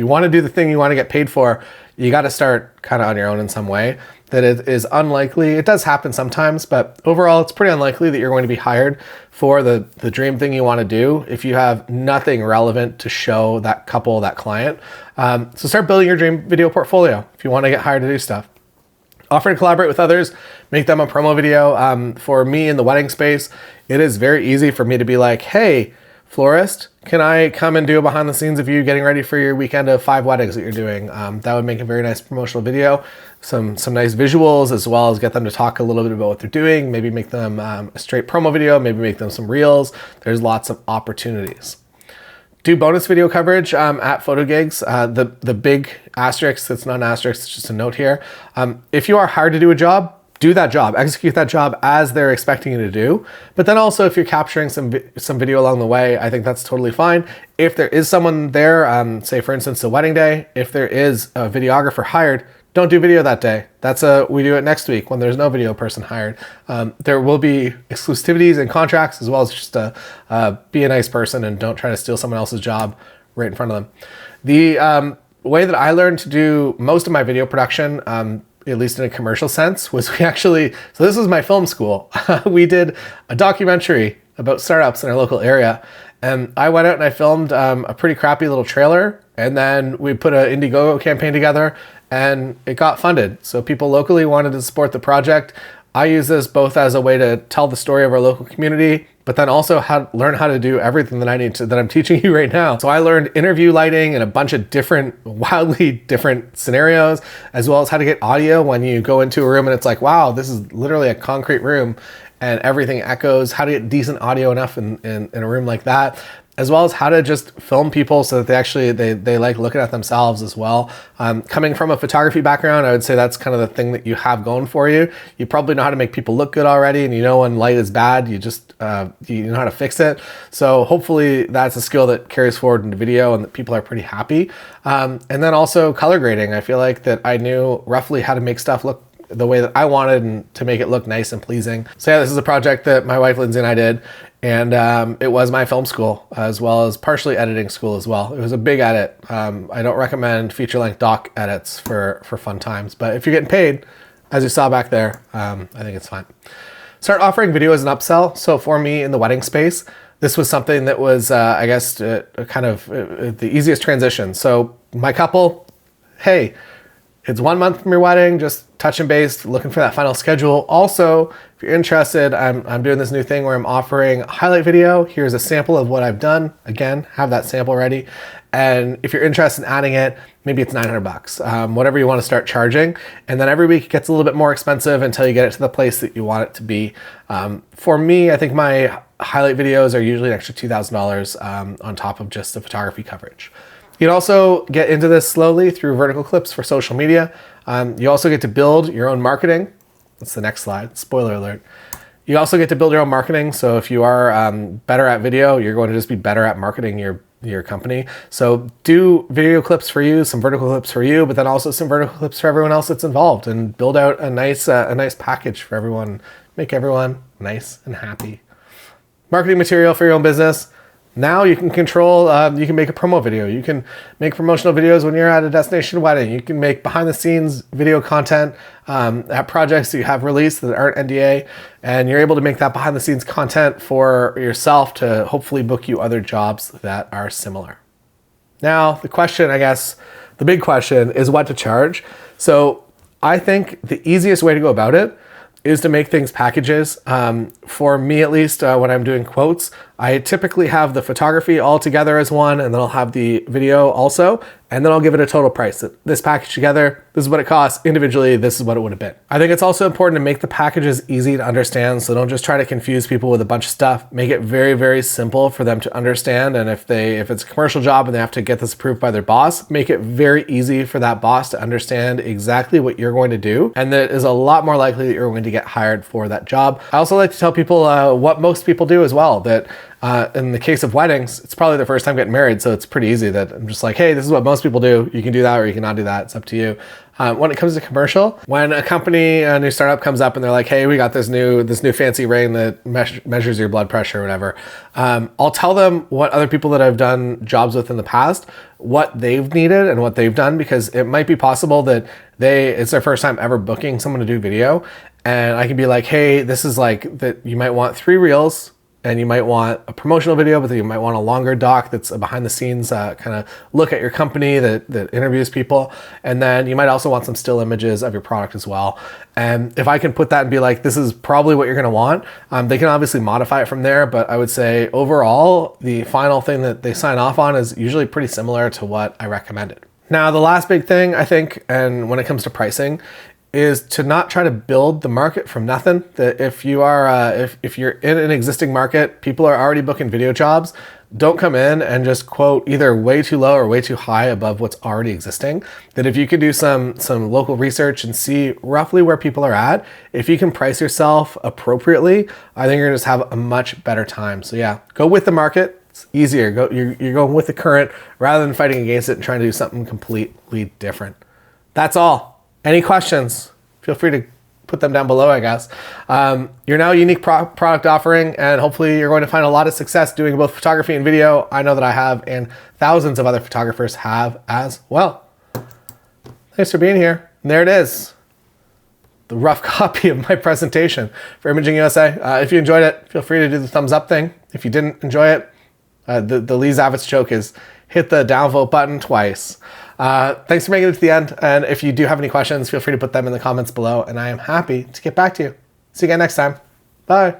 want to do the thing you want to get paid for, you got to start kind of on your own in some way. That it is unlikely, it does happen sometimes, but overall it's pretty unlikely that you're going to be hired for the dream thing you want to do if you have nothing relevant to show that couple, that client. So start building your dream video portfolio if you want to get hired to do stuff. Offer to collaborate with others, make them a promo video. For me in the wedding space, it is very easy for me to be like, hey, florist, can I come and do a behind the scenes of you getting ready for your weekend of 5 weddings that you're doing? That would make a very nice promotional video, some nice visuals, as well as get them to talk a little bit about what they're doing, maybe make them a straight promo video, maybe make them some reels. There's lots of opportunities. Do bonus video coverage at photo gigs. The big asterisk, that's not an asterisk, it's just a note here. If you are hired to do a job, do that job, execute that job as they're expecting you to do. But then also if you're capturing some video along the way, I think that's totally fine. If there is someone there, say for instance, the wedding day, if there is a videographer hired, don't do video that day. We do it next week when there's no video person hired. There will be exclusivities and contracts, as well as just be a nice person and don't try to steal someone else's job right in front of them. The way that I learned to do most of my video production, at least in a commercial sense, was so this was my film school. We did a documentary about startups in our local area. And I went out and I filmed a pretty crappy little trailer. And then we put an Indiegogo campaign together and it got funded. So people locally wanted to support the project. I use this both as a way to tell the story of our local community, but then also learn how to do everything that I'm teaching you right now. So I learned interview lighting and a bunch of wildly different scenarios, as well as how to get audio when you go into a room and it's like, wow, this is literally a concrete room and everything echoes, how to get decent audio enough in a room like that, as well as how to just film people so that they like looking at themselves as well. Coming from a photography background, I would say that's kind of the thing that you have going for you. You probably know how to make people look good already, and you know when light is bad, you know how to fix it. So hopefully that's a skill that carries forward into video and that people are pretty happy. And then also color grading. I feel like that I knew roughly how to make stuff look the way that I wanted and to make it look nice and pleasing. So yeah, this is a project that my wife Lindsay and I did, and it was my film school as well as partially editing school as well. It was a big edit. I don't recommend feature-length doc edits for fun times, but if you're getting paid, as you saw back there, I think it's fine. Start offering video as an upsell. So for me in the wedding space, this was something that was, I guess, kind of the easiest transition. So my couple, hey, it's 1 month from your wedding, just touching base, looking for that final schedule. Also, if you're interested, I'm doing this new thing where I'm offering a highlight video. Here's a sample of what I've done. Again, have that sample ready. And if you're interested in adding it, maybe it's $900, whatever you want to start charging. And then every week it gets a little bit more expensive until you get it to the place that you want it to be. For me, I think my highlight videos are usually an extra $2,000 on top of just the photography coverage. You can also get into this slowly through vertical clips for social media. You also get to build your own marketing. That's the next slide, spoiler alert. You also get to build your own marketing. So if you are better at video, you're going to just be better at marketing your company. So do video clips for you, some vertical clips for you, but then also some vertical clips for everyone else that's involved, and build out a nice package for everyone. Make everyone nice and happy. Marketing material for your own business. Now you can control, you can make a promo video. You can make promotional videos when you're at a destination wedding. You can make behind the scenes video content at projects that you have released that aren't NDA. And you're able to make that behind the scenes content for yourself to hopefully book you other jobs that are similar. Now, the question, I guess, the big question is what to charge. So I think the easiest way to go about it is to make things packages. For me, at least, when I'm doing quotes, I typically have the photography all together as one, and then I'll have the video also, and then I'll give it a total price. This package together, this is what it costs. Individually, this is what it would have been. I think it's also important to make the packages easy to understand, so don't just try to confuse people with a bunch of stuff. Make it very, very simple for them to understand, and if it's a commercial job and they have to get this approved by their boss, make it very easy for that boss to understand exactly what you're going to do, and that is a lot more likely that you're going to get hired for that job. I also like to tell people what most people do as well, that in the case of weddings, it's probably their first time getting married, so it's pretty easy that I'm just like, hey, this is what most people do. You can do that or you cannot do that. It's up to you. When it comes to commercial, when a company, a new startup comes up and they're like, hey, we got this new fancy ring that measures your blood pressure or whatever, I'll tell them what other people that I've done jobs with in the past, what they've needed and what they've done, because it might be possible that it's their first time ever booking someone to do video. And I can be like, hey, this is like that you might want 3 reels, and you might want a promotional video, but then you might want a longer doc that's a behind the scenes kind of look at your company that interviews people. And then you might also want some still images of your product as well. And if I can put that and be like, this is probably what you're gonna want, they can obviously modify it from there. But I would say overall, the final thing that they sign off on is usually pretty similar to what I recommended. Now, the last big thing I think, and when it comes to pricing, is to not try to build the market from nothing. That if you are, if you're in an existing market, people are already booking video jobs, don't come in and just quote either way too low or way too high above what's already existing. That if you could do some local research and see roughly where people are at, if you can price yourself appropriately, I think you're gonna just have a much better time. So yeah, go with the market. It's easier. You're going with the current rather than fighting against it and trying to do something completely different. That's all. Any questions? Feel free to put them down below, I guess. You're now a unique product offering, and hopefully you're going to find a lot of success doing both photography and video. I know that I have, and thousands of other photographers have as well. Thanks for being here. And there it is, the rough copy of my presentation for Imaging USA. If you enjoyed it, feel free to do the thumbs up thing. If you didn't enjoy it, the Lee Zavitz joke is hit the downvote button twice. Thanks for making it to the end. And if you do have any questions, feel free to put them in the comments below, and I am happy to get back to you. See you again next time. Bye.